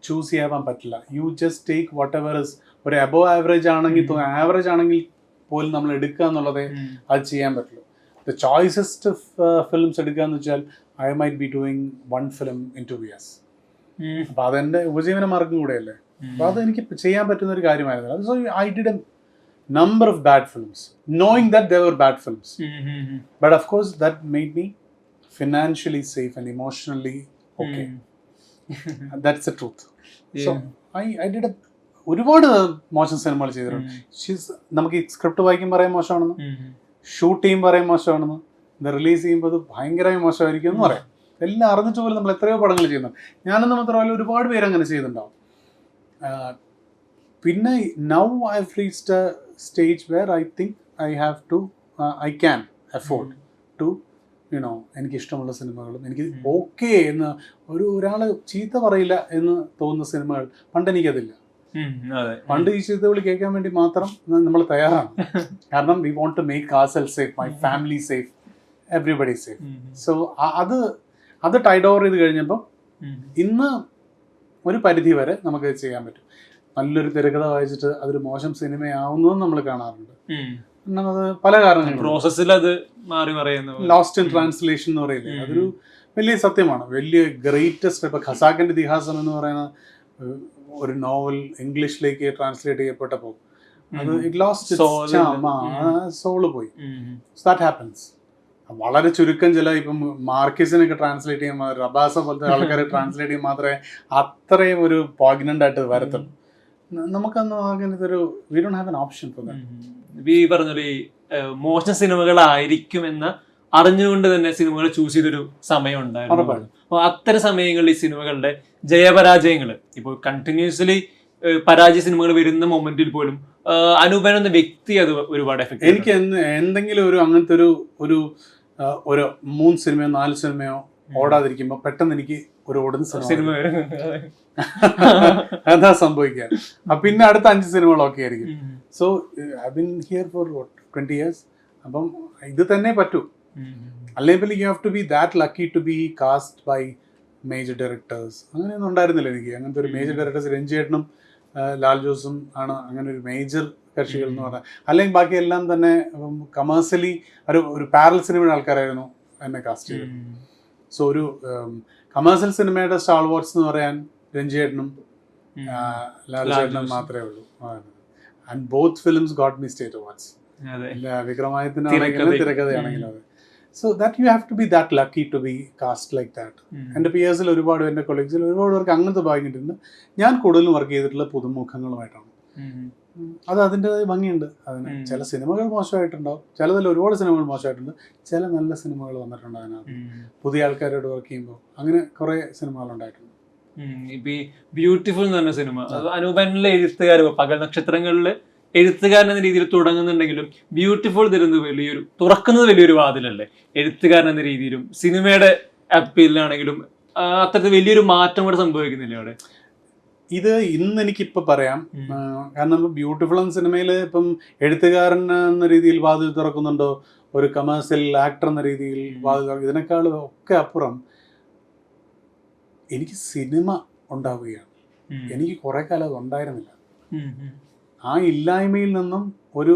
ചൂസ് ചെയ്യാൻ പറ്റില്ല. You just take what ever is. ഒരു അബോവ് ആവറേജ് ആണെങ്കിൽ ആവറേജ് ആണെങ്കിൽ പോലും നമ്മൾ എടുക്കുക എന്നുള്ളതേ അത് ചെയ്യാൻ പറ്റുള്ളൂ. ദ ചോയ്സസ്റ്റ് ഫിലിംസ് എടുക്കുക എന്ന് വെച്ചാൽ I might be doing 1 film in 2 years. അപ്പൊ അതെന്റെ ഉപജീവന മാർഗം കൂടെയല്ലേ. അപ്പൊ അത് എനിക്ക് ചെയ്യാൻ പറ്റുന്ന ഒരു കാര്യമായിരുന്നു. So I did A number of bad films, knowing that they were bad films. But of course that made me financially safe and emotionally okay. That's the truth. So I did ഒരുപാട് മോശം സിനിമകൾ ചെയ്തിട്ടുണ്ട്. നമുക്ക് ഈ script വായിക്കും പറയാൻ മോശമാണെന്ന്, shoot ചെയ്യും പറയാൻ മോശമാണെന്ന്, ഇത് റിലീസ് ചെയ്യുമ്പോൾ അത് ഭയങ്കരമായി മോശമായിരിക്കും എന്ന് പറയാം. എല്ലാം അറിഞ്ഞിട്ട് പോലും നമ്മൾ എത്രയോ പടങ്ങൾ ചെയ്യുന്നുണ്ട്. ഞാനെന്ന് മാത്രമല്ല ഒരുപാട് പേര് അങ്ങനെ ചെയ്തിട്ടുണ്ടാവും. പിന്നെ now I have reached a stage where I think I can afford to എനിക്കിഷ്ടമുള്ള സിനിമകളും എനിക്ക് ഓക്കെ എന്ന് ഒരാൾ ചീത്ത പറയില്ല എന്ന് തോന്നുന്ന സിനിമകൾ പണ്ട് എനിക്കതില്ല. പണ്ട് ഈ ചീത്ത വിളി കേൾക്കാൻ വേണ്ടി മാത്രം നമ്മൾ തയ്യാറാണ്. കാരണം we want to make ourselves safe, my family safe, everybody safe. So അത് ടൈഡ് ഓവർ ചെയ്ത് കഴിഞ്ഞപ്പോൾ ഇന്ന് ഒരു പരിധി വരെ നമുക്ക് ചെയ്യാൻ പറ്റും. നല്ലൊരു തിരക്കഥ വായിച്ചിട്ട് അതൊരു മോശം സിനിമയാവുന്നതും നമ്മൾ കാണാറുണ്ട്. അത് പല കാരണങ്ങളും. പ്രോസസ്സിൽ അത് മാറി പറയുന്നു. ലോസ്റ്റ് ഇൻ ട്രാൻസ്ലേഷൻ എന്ന് പറയില്ലേ, അതൊരു വലിയ സത്യമാണ്. വലിയ ഗ്രേറ്റസ്റ്റ്. ഇപ്പൊ ഖസാക്കിന്റെ ഇതിഹാസം എന്ന് പറയുന്ന ഒരു നോവൽ ഇംഗ്ലീഷിലേക്ക് ട്രാൻസ്ലേറ്റ് ചെയ്യപ്പെട്ടപ്പോൾ അത് ഇറ്റ് ലോസ്റ്റ് സോള് പോയി. That happens. വളരെ ചുരുക്കം ചില ഇപ്പം മാർക്കിസിനൊക്കെ ട്രാൻസ്ലേറ്റ് ചെയ്യുമ്പോൾ റബാസ പോലത്തെ ആൾക്കാരെ ട്രാൻസ്ലേറ്റ് ചെയ്യുമ്പോൾ മാത്രമേ അത്രയും ഒരു പോഗ്നന്റ് ആയിട്ട് വരത്തുള്ളൂ. നമുക്കൊന്നും അങ്ങനത്തെ ഒരു we don't have an option for that. ഈ പറഞ്ഞൊരു മോശം സിനിമകളായിരിക്കും എന്ന അറിഞ്ഞുകൊണ്ട് തന്നെ സിനിമകൾ ചൂസ് ചെയ്തൊരു സമയം ഉണ്ടായിരുന്നു. അപ്പോൾ അത്തരം സമയങ്ങളിൽ ഈ സിനിമകളുടെ ജയപരാജയങ്ങൾ ഇപ്പോൾ കണ്ടിന്യൂസ്ലി പരാജയ സിനിമകൾ വരുന്ന മൊമെന്റിൽ പോലും അനൂപൻ എന്ന വ്യക്തി അത് ഒരുപാട് എഫക്ട്. എനിക്ക് എന്തെങ്കിലും ഒരു അങ്ങനത്തെ ഒരു 3 സിനിമയോ 4 സിനിമയോ ഓടാതിരിക്കുമ്പോൾ പെട്ടെന്ന് എനിക്ക് ഒരു ഓടുന്ന സിനിമ അതാ സംഭവിക്കുക. പിന്നെ അടുത്ത 5 സിനിമകളൊക്കെ ആയിരിക്കും. So I been here for 20 years. അപ്പം ഇത് തന്നെ പറ്റൂ. അല്ലെങ്കിൽ you have to be that lucky to be cast by major directors. അങ്ങനെയൊന്നും ഉണ്ടായിരുന്നില്ല എനിക്ക്. അങ്ങനത്തെ ഒരു മേജർ ഡയറക്ടേഴ്സ് രഞ്ജേട്ടനും ലാൽ ജോസും ആണ് അങ്ങനെ ഒരു മേജർ കക്ഷികൾ എന്ന് പറഞ്ഞാൽ. അല്ലെങ്കിൽ ബാക്കി എല്ലാം തന്നെ കമേഴ്സ്യലി ഒരു പാരൽ സിനിമയുടെ ആൾക്കാരായിരുന്നു എന്നെ കാസ്റ്റ് ചെയ്തത്. സോ ഒരു കമേഴ്സ്യൽ സിനിമയുടെ സ്റ്റാർ വാട്സ് എന്ന് പറയാൻ രഞ്ജേട്ടനും ലാൽ ചേട്ടനും മാത്രമേ ഉള്ളൂ. And both films got me state awards. വിക്രമാദിത്യനാണെങ്കിലും തിരക്കഥയാണെങ്കിലും അതെ. So that you have to be that lucky to be cast like that. എൻ്റെ പിയേഴ്സിൽ ഒരുപാട്, എൻ്റെ കൊളീഗ്സിൽ ഒരുപാട് പേർക്ക് അങ്ങനത്തെ ഭാഗ്യം കിട്ടിയിട്ടുണ്ട്. ഞാൻ കൂടുതലും വർക്ക് ചെയ്തിട്ടുള്ള പുതുമുഖങ്ങളുമായിട്ടാണ്. അത് അതിൻ്റെതായ ഭംഗിയുണ്ട് അതിന്. ചില സിനിമകൾ മോശമായിട്ടുണ്ടാവും, ചിലതിൽ ഒരുപാട് സിനിമകൾ മോശമായിട്ടുണ്ട്, ചില നല്ല സിനിമകൾ വന്നിട്ടുണ്ട് അതിനകത്ത്. പുതിയ ആൾക്കാരോട് വർക്ക് ചെയ്യുമ്പോൾ അങ്ങനെ കുറേ സിനിമകൾ ഉണ്ടായിട്ടുണ്ട്. ഇപ്പൊ ഈ ബ്യൂട്ടിഫുൾ എന്ന് പറഞ്ഞ സിനിമ, അനൂപനിലെ എഴുത്തുകാർ പകൽ നക്ഷത്രങ്ങളില് എഴുത്തുകാരൻ എന്ന രീതിയിൽ തുടങ്ങുന്നുണ്ടെങ്കിലും ബ്യൂട്ടിഫുൾ തുറക്കുന്നത് വലിയൊരു വാതിലല്ലേ എഴുത്തുകാരൻ എന്ന രീതിയിലും. സിനിമയുടെ അപ്പീലിലാണെങ്കിലും അത്തരത്തിൽ വലിയൊരു മാറ്റം കൂടെ സംഭവിക്കുന്നില്ലേ അവിടെ? ഇത് ഇന്ന് എനിക്കിപ്പോൾ പറയാം. കാരണം ബ്യൂട്ടിഫുൾ എന്ന സിനിമയിൽ ഇപ്പം എഴുത്തുകാരൻ എന്ന രീതിയിൽ വാതിൽ തുറക്കുന്നുണ്ടോ, ഒരു കമേഴ്സ്യൽ ആക്ടർ എന്ന രീതിയിൽ വാതിൽ തുറക്കും, ഇതിനേക്കാൾ ഒക്കെ അപ്പുറം എനിക്ക് സിനിമ ഉണ്ടാവുകയാണ്. എനിക്ക് കുറെ കാലം അത് ഉണ്ടായിരുന്നില്ല. ആ ഇല്ലായ്മയിൽ നിന്നും ഒരു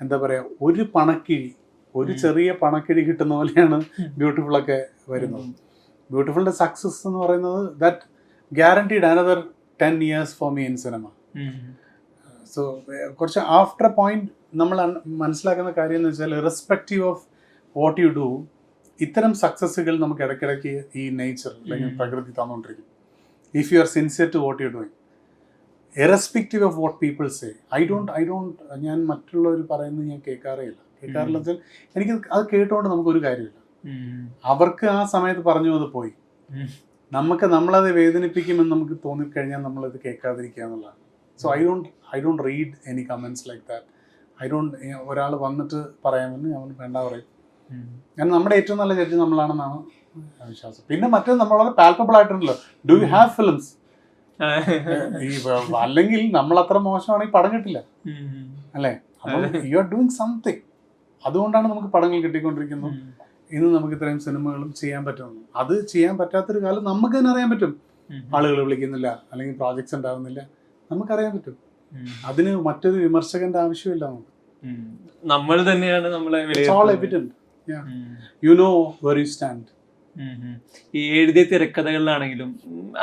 എന്താ പറയുക, ഒരു പണക്കിഴി, ഒരു ചെറിയ പണക്കിഴി കിട്ടുന്ന പോലെയാണ് ബ്യൂട്ടിഫുള്ളൊക്കെ വരുന്നത്. ബ്യൂട്ടിഫുളിൻ്റെ സക്സസ് എന്ന് പറയുന്നത് that guaranteed another 10 years for me in cinema. So കുറച്ച് ആഫ്റ്റർ എ പോയിന്റ് നമ്മൾ മനസ്സിലാക്കുന്ന കാര്യം എന്ന് വെച്ചാൽ irrespective of what you do, ഇത്തരം സക്സസ്സുകൾ നമുക്ക് ഇടയ്ക്കിടയ്ക്ക് ഈ നേച്ചർ അല്ലെങ്കിൽ പ്രകൃതി തന്നുകൊണ്ടിരിക്കും. If you are sincere to what you doing, irrespective of what people say. I don't ഞാൻ മറ്റുള്ളവർ പറയുന്നത് ഞാൻ കേൾക്കാറില്ല വെച്ചാൽ എനിക്ക് അത് കേട്ടുകൊണ്ട് നമുക്കൊരു കാര്യമില്ല. അവർക്ക് ആ സമയത്ത് പറഞ്ഞു അത് പോയി. നമ്മളത് വേദനിപ്പിക്കുമെന്ന് നമുക്ക് തോന്നിക്കഴിഞ്ഞാൽ നമ്മളത് കേൾക്കാതിരിക്കുക എന്നുള്ളതാണ്. So I don't read any comments like that. ഒരാൾ വന്നിട്ട് പറയാമെന്ന് ഞാൻ വേണ്ട പറയും. കാരണം നമ്മുടെ ഏറ്റവും നല്ല ജഡ്ജ് നമ്മളാണെന്നാണ് വിശ്വാസം. പിന്നെ മറ്റേ നമ്മൾ വളരെ പാൽപ്പബിൾ ആയിട്ടുണ്ടല്ലോ, ഡു യു ഹാവ് ഫിലിംസ്? അല്ലെങ്കിൽ നമ്മൾ അത്ര മോശമാണെങ്കിൽ പടം കിട്ടില്ല അല്ലേ? അപ്പം യു ആർ ഡൂയിങ് സംതിങ്. അതുകൊണ്ടാണ് നമുക്ക് പടങ്ങൾ കിട്ടിക്കൊണ്ടിരിക്കുന്നത്. ഇന്ന് നമുക്ക് ഇത്രയും സിനിമകളും ചെയ്യാൻ പറ്റുന്നു. അത് ചെയ്യാൻ പറ്റാത്തൊരു കാലം നമുക്ക് തന്നെ അറിയാൻ പറ്റും. ആളുകൾ വിളിക്കുന്നില്ല, അല്ലെങ്കിൽ പ്രോജക്ട്സ് ഉണ്ടാകുന്നില്ല, നമുക്കറിയാൻ പറ്റും. അതിന് മറ്റൊരു വിമർശകന്റെ ആവശ്യമില്ല. നമ്മൾ തന്നെയാണ് നമ്മളെ you know were you stand. ഈ എഴുതിയ തിരക്കഥകളിലാണെങ്കിലും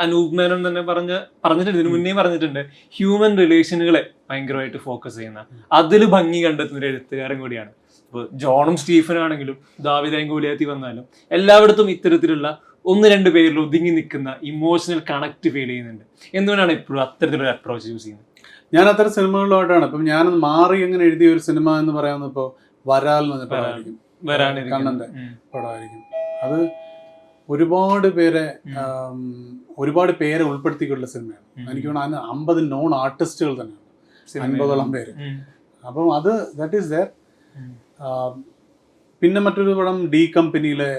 അനൂപ് മേനോൻ തന്നെ പറഞ്ഞിട്ടുണ്ട്, ഇതിനു മുന്നേ പറഞ്ഞിട്ടുണ്ട്, ഹ്യൂമൻ റിലേഷനുകളെ ഭയങ്കരമായിട്ട് ഫോക്കസ് ചെയ്യുന്ന, അതിൽ ഭംഗി കണ്ടെത്തുന്ന ഒരു എഴുത്തുകാരൻ കൂടിയാണ്. ഇപ്പോൾ ജോണും സ്റ്റീഫനും ആണെങ്കിലും ദാവീദും ഗോലിയാത്തി വന്നാലും എല്ലായിടത്തും ഇത്തരത്തിലുള്ള 1-2 പേരിൽ ഒതുങ്ങി നിൽക്കുന്ന ഇമോഷണൽ കണക്ട് ഫീൽ ചെയ്യുന്നുണ്ട്. എന്തുകൊണ്ടാണ് ഇപ്പോഴും അത്തരത്തിലൊരു അപ്രോച്ച് യൂസ് ചെയ്യുന്നത്? ഞാൻ അത്തരം സിനിമകളിലോട്ടാണ്. ഇപ്പം ഞാനത് മാറി എങ്ങനെ എഴുതിയ ഒരു സിനിമ എന്ന് പറയാവുന്ന ഇപ്പോൾ വരാൽ എന്ന് പറഞ്ഞ പടമായിരിക്കും, കണ്ണന്റെ പടമായിരിക്കും. അത് ഒരുപാട് പേരെ ഉൾപ്പെടുത്തിക്കൊണ്ടുള്ള സിനിമയാണ്. എനിക്ക് തോന്നുന്നു അതിന് 50 നോൺ ആർട്ടിസ്റ്റുകൾ തന്നെയാണ്, 50ഓളം പേര്. അപ്പം അത് ദാറ്റ് ഈസ് ദെയർ. പിന്നെ മറ്റൊരു പടം ഡി കമ്പനിയിലെ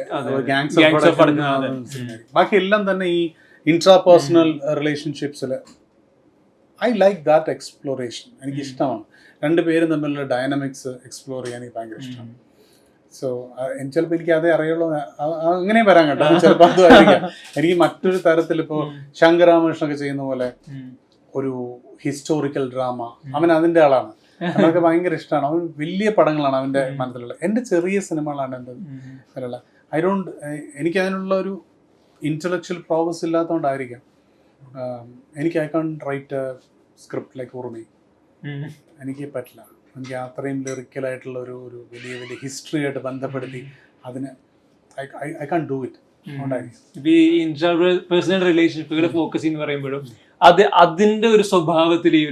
ഗാങ്സ് ഓഫ് ബാക്കി എല്ലാം തന്നെ ഈ ഇൻട്രാപേഴ്സണൽ റിലേഷൻഷിപ്സിൽ ഐ ലൈക്ക് ദാറ്റ് എക്സ്പ്ലോറേഷൻ. എനിക്ക് ഇഷ്ടമാണ്. 2 പേരും തമ്മിലുള്ള ഡൈനാമിക്സ് എക്സ്പ്ലോർ ചെയ്യാൻ എനിക്ക് ഭയങ്കര ഇഷ്ടമാണ്. സോ ചിലപ്പോൾ എനിക്ക് അതേ അറിയുള്ളൂ, അങ്ങനെ വരാൻ കേട്ടോ. ചിലപ്പോൾ അതുമായിരിക്കാം. എനിക്ക് മറ്റൊരു തരത്തിൽ ഇപ്പോൾ ശങ്കരാമകൃഷ്ണനൊക്കെ ചെയ്യുന്ന പോലെ ഒരു ഹിസ്റ്റോറിക്കൽ ഡ്രാമ, അവൻ അതിൻ്റെ ആളാണ്. അതൊക്കെ ഭയങ്കര ഇഷ്ടമാണ്. അവൻ വലിയ പടങ്ങളാണ് അവൻ്റെ മനസ്സിലുള്ള. എൻ്റെ ചെറിയ സിനിമകളാണ് എൻ്റെ അതിലുള്ള. എനിക്ക് അതിനുള്ള ഒരു ഇൻ്റലക്ച്വൽ പ്രോഗ്രസ് ഇല്ലാത്തതുകൊണ്ടായിരിക്കാം എനിക്ക് I can't write script like Urumi. എനിക്ക് പറ്റില്ല. എനിക്ക് അത്രയും ലിറിക്കലായിട്ടുള്ള ഒരു ഒരു വലിയ വലിയ ഹിസ്റ്ററി ആയിട്ട് ബന്ധപ്പെടുത്തി അതിന് ഐ കാൺ ഡു ഇറ്റ്. ഈ ഇന്റർപേഴ്സണൽ റിലേഷൻഷിപ്പുകൾ ഫോക്കസ് എന്ന് പറയുമ്പോഴും അതിന്റെ ഒരു സ്വഭാവത്തിൽ ഈ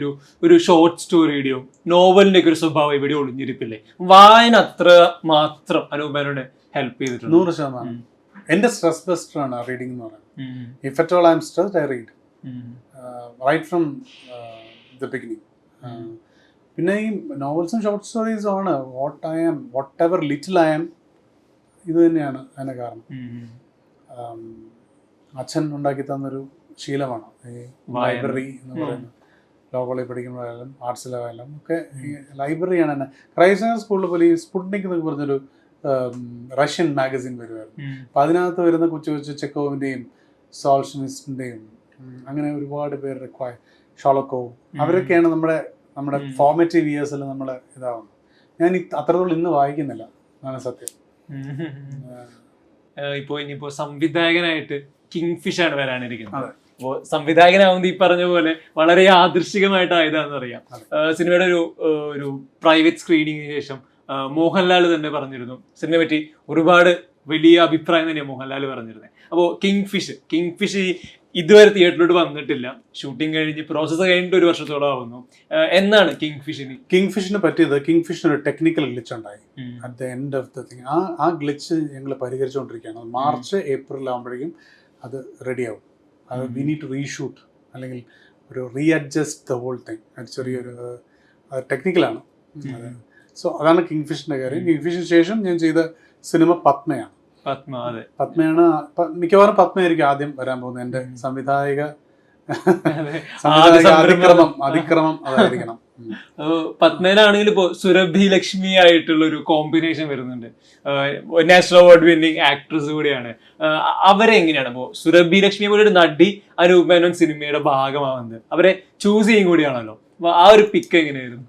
ഒരു ഷോർട്ട് സ്റ്റോറിയുടെയോ നോവലിന്റെ ഒക്കെ ഒരു സ്വഭാവം ഇവിടെ ഒളിഞ്ഞിരിപ്പില്ലേ? വായന അത്ര മാത്രം അനൂപ് ഹെൽപ്പ് ചെയ്തിട്ടുണ്ട്. 100%. എന്റെ സ്ട്രെസ് ബസ്റ്റർ ആണ് റീഡിംഗ് എന്ന് പറയുന്നത്. If at all I am stressed I read right from the beginning. പിന്നെ ഈ നോവൽസും ഷോർട്ട് സ്റ്റോറീസും ആണ് whatever little I am. ഇത് തന്നെയാണ് അതിന്റെ കാരണം. അച്ഛൻ ഉണ്ടാക്കി തന്നൊരു ശീലമാണ് ഈ ലൈബ്രറി എന്ന് പറയുന്നത്. ലോ കോളേജ് പഠിക്കുമ്പോഴായാലും ആർട്സിലായാലും ഒക്കെ ഈ ലൈബ്രറിയാണ് എന്നെ. ക്രൈസ്റ്റ് സ്കൂളിൽ പോലെ ഈ സ്പുട്നിക് എന്നൊക്കെ പറഞ്ഞൊരു റഷ്യൻ മാഗസിൻ വരുമായിരുന്നു. അപ്പം അതിനകത്ത് വരുന്ന കൊച്ചു കൊച്ചു ചെക്കോവിൻ്റെയും സോൾഷനിസ്റ്റിൻ്റെയും അങ്ങനെ ഒരുപാട് പേര് ഷോളക്കോവ് അവരൊക്കെയാണ് നമ്മുടെ ഫോർമേറ്റീവ് ഇയേഴ്സിൽ നമ്മൾ ഇതാവുന്നത്. ഞാൻ അത്രത്തോളം ഇന്ന് വായിക്കുന്നില്ല, അതാണ് സത്യം. ഇനിയിപ്പോ സംവിധായകനായിട്ട് കിങ് ഫിഷ് ആണ് വരാനിരിക്കുന്നത്. അപ്പോൾ സംവിധായകനാവുന്നത് ഈ പറഞ്ഞ പോലെ വളരെ യാദൃശ്ചികമായിട്ടായതാണെന്ന് അറിയാം. സിനിമയുടെ ഒരു പ്രൈവറ്റ് സ്ക്രീനിങ്ങിന് ശേഷം മോഹൻലാൽ തന്നെ പറഞ്ഞിരുന്നു സിനിമയെ പറ്റി ഒരുപാട് വലിയ അഭിപ്രായം തന്നെയാണ് മോഹൻലാൽ പറഞ്ഞിരുന്നത്. അപ്പോൾ കിങ് ഫിഷ് ഇതുവരെ തിയേറ്ററിലോട്ട് വന്നിട്ടില്ല. ഷൂട്ടിംഗ് കഴിഞ്ഞ് പ്രോസസ്സ് കഴിഞ്ഞിട്ട് 1 വർഷത്തോളം ആവുന്നു. എന്നാണ് കിങ് ഫിഷിന് പറ്റിയത്? കിങ് ഫിഷിന് ഒരു ടെക്നിക്കൽ ഗ്ലിച്ച് ഉണ്ടായി at the end of the thing. ആ ഗ്ലിച്ച് ഞങ്ങൾ പരിഹരിച്ചുകൊണ്ടിരിക്കുകയാണ്. മാർച്ച് ഏപ്രിൽ ആകുമ്പോഴേക്കും അത് റെഡിയാവും. അത് വി നീഡ് ടു റീഷൂട്ട് അല്ലെങ്കിൽ ഒരു റീഅഡ്ജസ്റ്റ് ദ ഹോൾ തിങ്. അത് ചെറിയൊരു ടെക്നിക്കലാണ്. സോ അതാണ് കിങ് ഫിഷിൻ്റെ കാര്യം. കിങ് ഫിഷിന് ശേഷം ഞാൻ ചെയ്ത സിനിമ പത്മയാണ്. മിക്കവാറും പത്മയായിരിക്കും ആദ്യം വരാൻ പോകുന്നത്. എൻ്റെ സംവിധായക അതിക്രമം അതായിരിക്കണം. പത്മനാണെങ്കിൽ ഇപ്പോ സുരഭി ലക്ഷ്മി ആയിട്ടുള്ള ഒരു കോമ്പിനേഷൻ വരുന്നുണ്ട്. നാഷണൽ അവാർഡ് വിന്നിംഗ് ആക്ട്രസ് കൂടിയാണ്. അവരെ എങ്ങനെയാണ് ഇപ്പോ സുരഭി ലക്ഷ്മിയെ പോലെ ഒരു നടി അനൂപ് മേനോൻ സിനിമയുടെ ഭാഗമാവുന്നത്? അവരെ ചൂസ് ചെയ്യും കൂടിയാണല്ലോ. ആ ഒരു പിക്ക് എങ്ങനെയായിരുന്നു?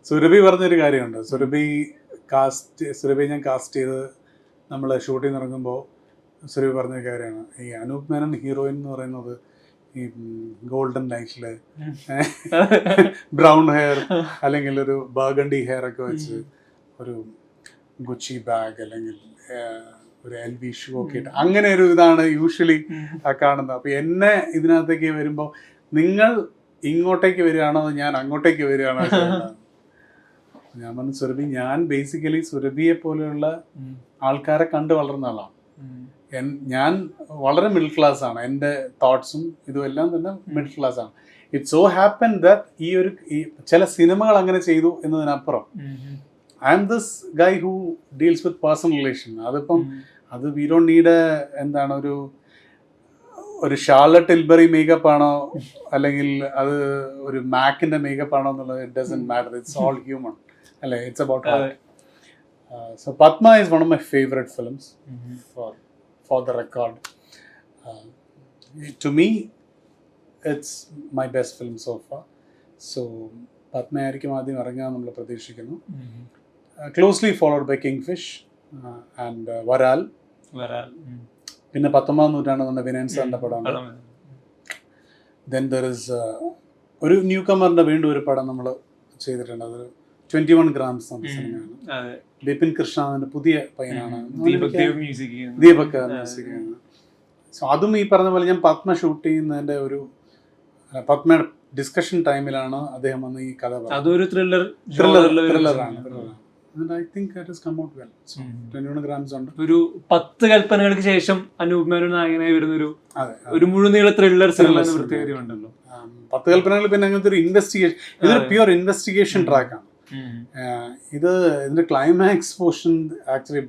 സുരഭി പറഞ്ഞൊരു കാര്യമുണ്ട്. സുരഭി ഞാൻ കാസ്റ്റ് ചെയ്ത് നമ്മൾ ഷൂട്ടിങ് ഇറങ്ങുമ്പോൾ സുരഭി പറഞ്ഞൊരു കാര്യമാണ്, ഈ അനൂപ് മേനോൻ ഹീറോയിൻ എന്ന് പറയുന്നത് ഈ ഗോൾഡൻ ലൈറ്റിൽ ബ്രൗൺ ഹെയർ അല്ലെങ്കിൽ ഒരു ബർഗണ്ടി ഹെയർ ഒക്കെ വെച്ച് ഒരു ഗുച്ചി ബാഗ് അല്ലെങ്കിൽ ഒരു LV ഷൂ ഒക്കെ ഇട്ട് അങ്ങനെ ഒരു ഇതാണ് യൂഷ്വലി കാണുന്നത്. അപ്പോൾ എന്നെ ഇതിനകത്തേക്ക് വരുമ്പോൾ നിങ്ങൾ ഇങ്ങോട്ടേക്ക് വരികയാണോ ഞാൻ അങ്ങോട്ടേക്ക് വരികയാണോ? ഞാൻ പറഞ്ഞു സുരഭി, ഞാൻ ബേസിക്കലി സുരഭിയെ പോലെയുള്ള ആൾക്കാരെ കണ്ടു വളർന്ന ആളാണ്. ഞാൻ വളരെ മിഡിൽ ക്ലാസ് ആണ്. എൻ്റെ തോട്ട്സും ഇതുമെല്ലാം തന്നെ മിഡിൽ ക്ലാസ് ആണ്. ഇറ്റ് സോ ഹാപ്പൻ ദാറ്റ് ഈ ചില സിനിമകൾ അങ്ങനെ ചെയ്തു എന്നതിനപ്പുറം I am this guy who deals with personal relation. അതിപ്പം അത് വി ഡോണ്ട് നീഡ് എന്താണ് ഒരു ഷാർലറ്റ് ടിൽബറി മേക്കപ്പ് ആണോ അല്ലെങ്കിൽ അത് ഒരു മാക്കിൻ്റെ മേക്കപ്പ് ആണോ എന്നുള്ളത് it doesn't matter. It's all human അല്ലേ? It's about heart. So Padma is one of my favorite films. For the record, to me it's my best film so far. So Padma ആയിരിക്കും ആദ്യം ഇറങ്ങാൻ നമ്മൾ പ്രതീക്ഷിക്കുന്നു. Closely followed by Kingfish and വരാൽ. പിന്നെ 19ാം നൂറ്റാണ്ട് വിനയൻ സാറിൻ്റെ പടമാണ്. Then there is ഒരു ന്യൂ കമറിൻ്റെ വീണ്ടും ഒരു പടം നമ്മൾ ചെയ്തിട്ടുണ്ട്. അത് 21 grams എന്ന സിനിമയാണ്. ബിപിൻ കൃഷ്ണന്റെ പുതിയ പയ്യനാണ്, ദീപക് മ്യൂസിക്. സോ അതും ഈ പറഞ്ഞ പോലെ ഞാൻ പത്മ ഷൂട്ട് ചെയ്യുന്നതിന്റെ ഒരു പത്മയുടെ ഡിസ്കഷൻ ടൈമിലാണ് അദ്ദേഹം വന്ന് ഈ കഥ പറഞ്ഞത്. അതൊരു ത്രില്ലറാണ്. And I think it has come out well. So 21 grams ഉണ്ട്. ഒരു 10 കൽപ്പനകൾക്ക് ശേഷം അനൂപ് മേനോൻ നായകനായി വരുന്ന ഒരു മുഴുനീള ത്രില്ലർ സിനിമ എന്ന പ്രത്യേകത ഉണ്ടല്ലോ. 10 കൽപ്പനകൾ പിന്നെ അങ്ങനത്തെ ഒരു ഇൻവെസ്റ്റിഗേഷൻ, ഇതൊരു പ്യുവർ ഇൻവെസ്റ്റിഗേഷൻ ട്രാക്കാണ്. ഇതിന്റെ climax portion actually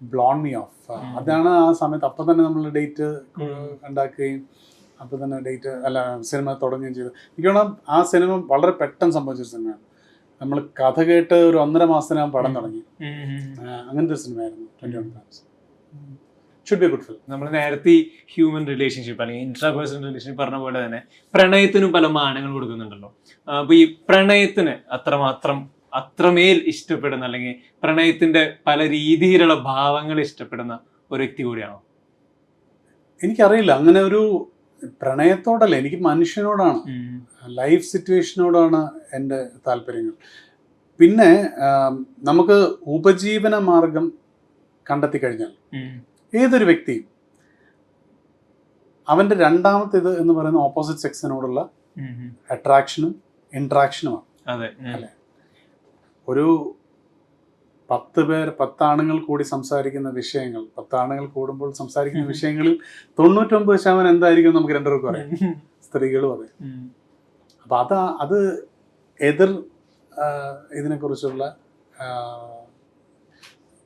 blown me off. അതാണ് ആ സമയത്ത് അപ്പം തന്നെ നമ്മൾ ഡേറ്റ് ഉണ്ടാക്കുകയും അപ്പം തന്നെ സിനിമ തുടങ്ങുകയും ചെയ്തു. എനിക്ക് തോന്നുന്നു ആ സിനിമ വളരെ പെട്ടെന്ന് സംഭവിച്ച സിനിമയാണ്. നമ്മൾ കഥ കേട്ട് ഒരു 1.5 മാസത്തിനകം പടം തുടങ്ങി. അങ്ങനത്തെ ഒരു സിനിമയായിരുന്നു 21 grams. Should be good film. നമ്മൾ നേരത്തെ ഹ്യൂമൻ റിലേഷൻഷിപ്പ് അല്ലെങ്കിൽ ഇൻട്രാപേഴ്സണൽ റിലേഷൻഷിപ്പ് പറഞ്ഞ പോലെ തന്നെ പ്രണയത്തിനും പല മാനങ്ങൾ കൊടുക്കുന്നുണ്ടല്ലോ. അപ്പോൾ ഈ പ്രണയത്തിന് അത്രമേൽ ഇഷ്ടപ്പെടുന്ന അല്ലെങ്കിൽ പ്രണയത്തിന്റെ പല രീതിയിലുള്ള ഭാവങ്ങൾ ഇഷ്ടപ്പെടുന്ന ഒരു വ്യക്തി കൂടിയാണോ? എനിക്കറിയില്ല. അങ്ങനെ പ്രണയത്തോടല്ല, എനിക്ക് മനുഷ്യനോടാണ്, ലൈഫ് സിറ്റുവേഷനോടാണ് എൻ്റെ താല്പര്യങ്ങൾ. പിന്നെ നമുക്ക് ഉപജീവന മാർഗം കണ്ടെത്തി കഴിഞ്ഞാൽ ഏതൊരു വ്യക്തിയും അവൻ്റെ രണ്ടാമത്തേത് എന്ന് പറയുന്ന ഓപ്പോസിറ്റ് സെക്സിനോടുള്ള അട്രാക്ഷനും ഇൻട്രാക്ഷനുമാണ്. അല്ലേ? ഒരു 10 ആണുങ്ങൾ കൂടി സംസാരിക്കുന്ന വിഷയങ്ങൾ, 10 ആണുങ്ങൾ കൂടുമ്പോൾ സംസാരിക്കുന്ന വിഷയങ്ങളിൽ 99% എന്തായിരിക്കും നമുക്ക് രണ്ടുപേർക്കും അറിയാം, സ്ത്രീകളും അതെ. അപ്പൊ അത് എതിർ ഇതിനെക്കുറിച്ചുള്ള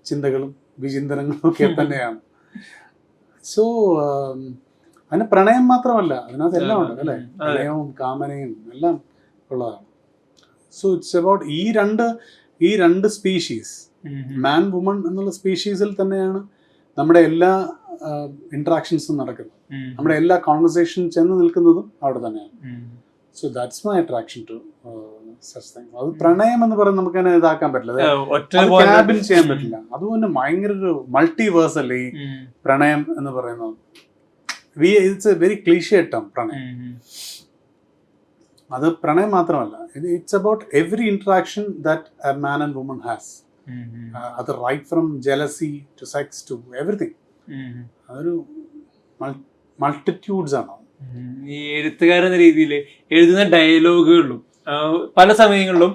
ചിന്തകളും വിചിന്തനങ്ങളും ഒക്കെ തന്നെയാണ്. സോ അതിന് പ്രണയം മാത്രമല്ല, അതിനകത്ത് എല്ലാം ഉണ്ട് അല്ലേ, പ്രണയവും കാമനയും എല്ലാം ഉള്ളതാണ്. സോ ഇറ്റ്സ് അബൌട്ട് ഈ രണ്ട് സ്പീഷീസ്, മാൻ വുമൺ എന്നുള്ള സ്പീഷീസിൽ തന്നെയാണ് നമ്മുടെ എല്ലാ ഇന്ററാക്ഷൻസും നടക്കുന്നത്, നമ്മുടെ എല്ലാ കോൺവെർസേഷൻ ചെന്ന് നിൽക്കുന്നതും അവിടെ തന്നെയാണ്. So that's my attraction to such things. അത് പ്രണയം എന്ന് പറയുന്നത് നമുക്ക് തന്നെ ഇതാക്കാൻ പറ്റില്ല, ക്യാബിൻ ചെയ്യാൻ പറ്റില്ല. അതുകൊണ്ട് ഭയങ്കര ഒരു മൾട്ടിവേഴ്സ് അല്ലേ ഈ പ്രണയം എന്ന് പറയുന്നത്. It's a very cliche term പ്രണയം. അത് പ്രണയം മാത്രമല്ല, it's about every interaction that a man and woman has. അത് right from jealousy to sex to everything. അതൊരു മൾട്ടിറ്റ്യൂഡ്സ് ആണ്. ഈ എഴുത്തുകാരെന്ന രീതിയിൽ എഴുതുന്ന ഡയലോഗുകളിലും പല സമയങ്ങളിലും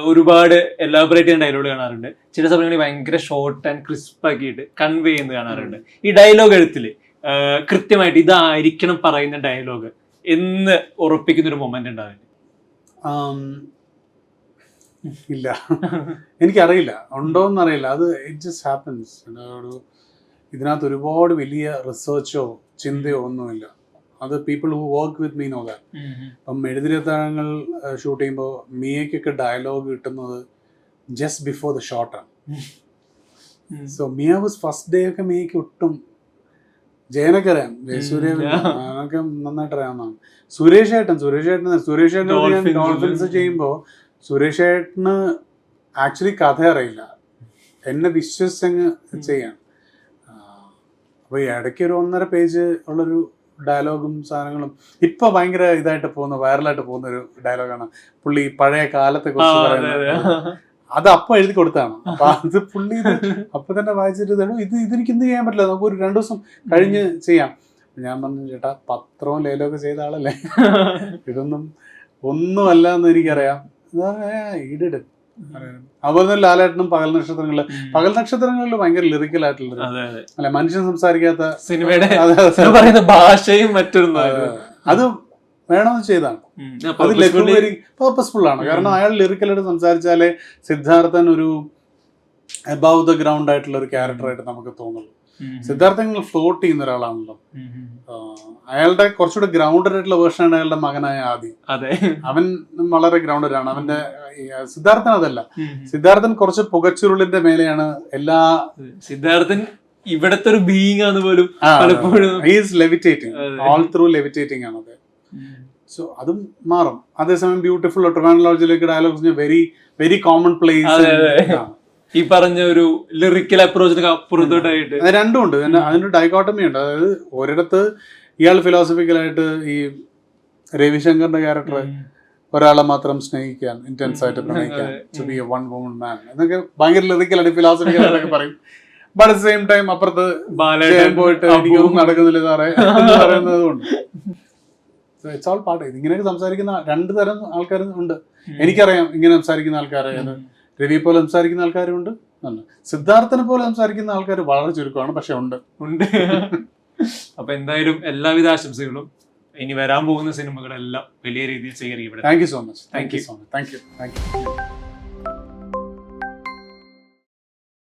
ഒരുപാട് എലാബറേറ്റ് ചെയ്യുന്ന ഡയലോഗ് കാണാറുണ്ട്. ചില സമയങ്ങളിൽ ഭയങ്കര ഷോർട്ട് ആൻഡ് ക്രിസ്പ് ആക്കിയിട്ട് കൺവേ ചെയ്യുന്നത് കാണാറുണ്ട്. ഈ ഡയലോഗ് എഴുത്തിൽ കൃത്യമായിട്ട് ഇതായിരിക്കണം പറയുന്ന ഡയലോഗ് എന്ന് ഉറപ്പിക്കുന്ന ഒരു മൊമെന്റ് ഉണ്ടാവില്ല? ഇല്ല, എനിക്കറിയില്ല, ഉണ്ടോന്നറിയില്ല. അത് ഇറ്റ് ജസ്റ്റ് ഹാപ്പൻസ്. ഇതിനകത്ത് ഒരുപാട് വലിയ റിസർച്ചോ ചിന്തയോ ഒന്നുമില്ല. അത് people who work with me know that. അപ്പം എഴുതിരത്താഴങ്ങൾ ഷൂട്ട് ചെയ്യുമ്പോൾ മിയയ്ക്കൊക്കെ ഡയലോഗ് കിട്ടുന്നത് ജസ്റ്റ് ബിഫോർ ദ ഷോട്ടാണ്. So Mia was first day ഒക്കെ മിയയ്ക്ക് ഒട്ടും, ജയനൊക്കെ അറിയാം, ജയസൂര്യ അതൊക്കെ നന്നായിട്ട് അറിയാവുന്നതാണ്. സുരേഷ് ഏട്ടൻ ഡോൾഫിൻസ് ചെയ്യുമ്പോൾ സുരേഷ് ഏട്ടന് ആക്ച്വലി കഥ അറിയില്ല, എന്നെ വിശ്വസിച്ചങ്ങ് ചെയ്യാൻ. അപ്പോൾ ഈ ഇടയ്ക്ക് ഒരു 1.5 പേജ് ഉള്ളൊരു ഡയലോഗും സാധനങ്ങളും ഇപ്പൊ ഭയങ്കര ഇതായിട്ട് പോകുന്ന, വൈറലായിട്ട് പോകുന്ന ഒരു ഡയലോഗാണ്. പുള്ളി പഴയ കാലത്തെ കുറിച്ച് പറയുന്നത്. അത് അപ്പൊ എഴുതി കൊടുത്താണ്. അപ്പൊ അത് പുള്ളി അപ്പൊ തന്നെ വായിച്ചിട്ട് ഇതെനിക്ക് എന്ത് ചെയ്യാൻ പറ്റില്ല, നമുക്ക് ഒരു 2 ദിവസം കഴിഞ്ഞ് ചെയ്യാം. ഞാൻ പറഞ്ഞു, ചേട്ടാ പത്രവും ലേലമൊക്കെ ചെയ്ത ആളല്ലേ, ഇതൊന്നും ഒന്നുമല്ല എന്ന് എനിക്കറിയാം. ഈടിട് അതുപോലെ ലാലേട്ടനും പകൽ നക്ഷത്രങ്ങളിൽ ഭയങ്കര ലിറിക്കൽ ആയിട്ടുള്ള അല്ലെ, മനുഷ്യൻ സംസാരിക്കാത്ത സിനിമയുടെ ഭാഷയും മറ്റൊരു അത് വേണമെന്ന് ചെയ്താണ്. അത് പർപ്പസ്ഫുൾ ആണ്. കാരണം അയാൾ ലിറിക്കലായിട്ട് സംസാരിച്ചാലേ സിദ്ധാർത്ഥൻ ഒരു അബവ് ദ ഗ്രൗണ്ട് ആയിട്ടുള്ള ഒരു ക്യാരക്ടറായിട്ട് നമുക്ക് തോന്നുള്ളൂ. സിദ്ധാർത്ഥൻ ഫ്ലോട്ട് ചെയ്യുന്ന ഒരാളാണല്ലോ. അയാളുടെ കുറച്ചുകൂടെ ഗ്രൗണ്ടഡ് ആയിട്ടുള്ള വേർഷനാണ് അയാളുടെ മകനായ ആദി. അവൻ വളരെ ഗ്രൗണ്ടഡ് ആണ്. അവന്റെ സിദ്ധാർത്ഥൻ അതല്ല. സിദ്ധാർത്ഥൻ കുറച്ച് പുകച്ചുരുളിന്റെ മേലെയാണ് എല്ലാ. സിദ്ധാർത്ഥൻ ഇവിടത്തെ ഒരു ബീയിങ് ആണ് പോലും പലപ്പോഴും. ഹീസ് ലെവിറ്റേറ്റിംഗ്, ഓൾ ത്രൂ ലെവിറ്റേറ്റിംഗ് ആണ് അത്. സോ അതും മാറും. അതേസമയം beautiful Trivandrum dialogues very very common place. ഈ പറഞ്ഞ ഒരു ലിറിക്കൽ അപ്രോച്ചിന് അപ്പുറത്തോട്ടായിട്ട് രണ്ടും ഉണ്ട്. അതിന്റെ ഡൈക്കോട്ടമി ഉണ്ട്. അതായത് ഒരിടത്ത് ഇയാൾ ഫിലോസഫിക്കലായിട്ട് ഈ രവിശങ്കറിന്റെ ക്യാരക്ടർ ഒരാളെ മാത്രം സ്നേഹിക്കാൻ, ഇന്റൻസ് ആയിട്ട് പ്രണയിക്കാൻ, to be a one woman man എന്നൊക്കെ ഭയങ്കര ലിറിക്കലായിട്ട് ഫിലോസഫിക്കലായിട്ടൊക്കെ പറയും. ബട്ട് അറ്റ് സെയിം ടൈം അപ്പുറത്ത് പോയിട്ട് എനിക്കൊന്നും നടക്കുന്നില്ല സാറേ എന്ന് പറയുന്നതുകൊണ്ട് ഇറ്റ്സ് ഓൾ പാർട്ട്. ഇങ്ങനെയൊക്കെ സംസാരിക്കുന്ന 2 തരം ആൾക്കാർ ഉണ്ട്. എനിക്കറിയാം ഇങ്ങനെ സംസാരിക്കുന്ന ആൾക്കാരെ. രവി പോലെ സംസാരിക്കുന്ന ആൾക്കാരും ഉണ്ട്, സിദ്ധാർത്ഥനെ പോലെ സംസാരിക്കുന്ന ആൾക്കാർ വളരെ ചുരുക്കമാണ്, പക്ഷെ ഉണ്ട്. അപ്പൊ എന്തായാലും എല്ലാവിധ ആശംസകളും. ഇനി വരാൻ പോകുന്ന സിനിമകളെല്ലാം വലിയ രീതിയിൽ സ്വീകരിക്കപ്പെടും. Thank you so much. Thank U.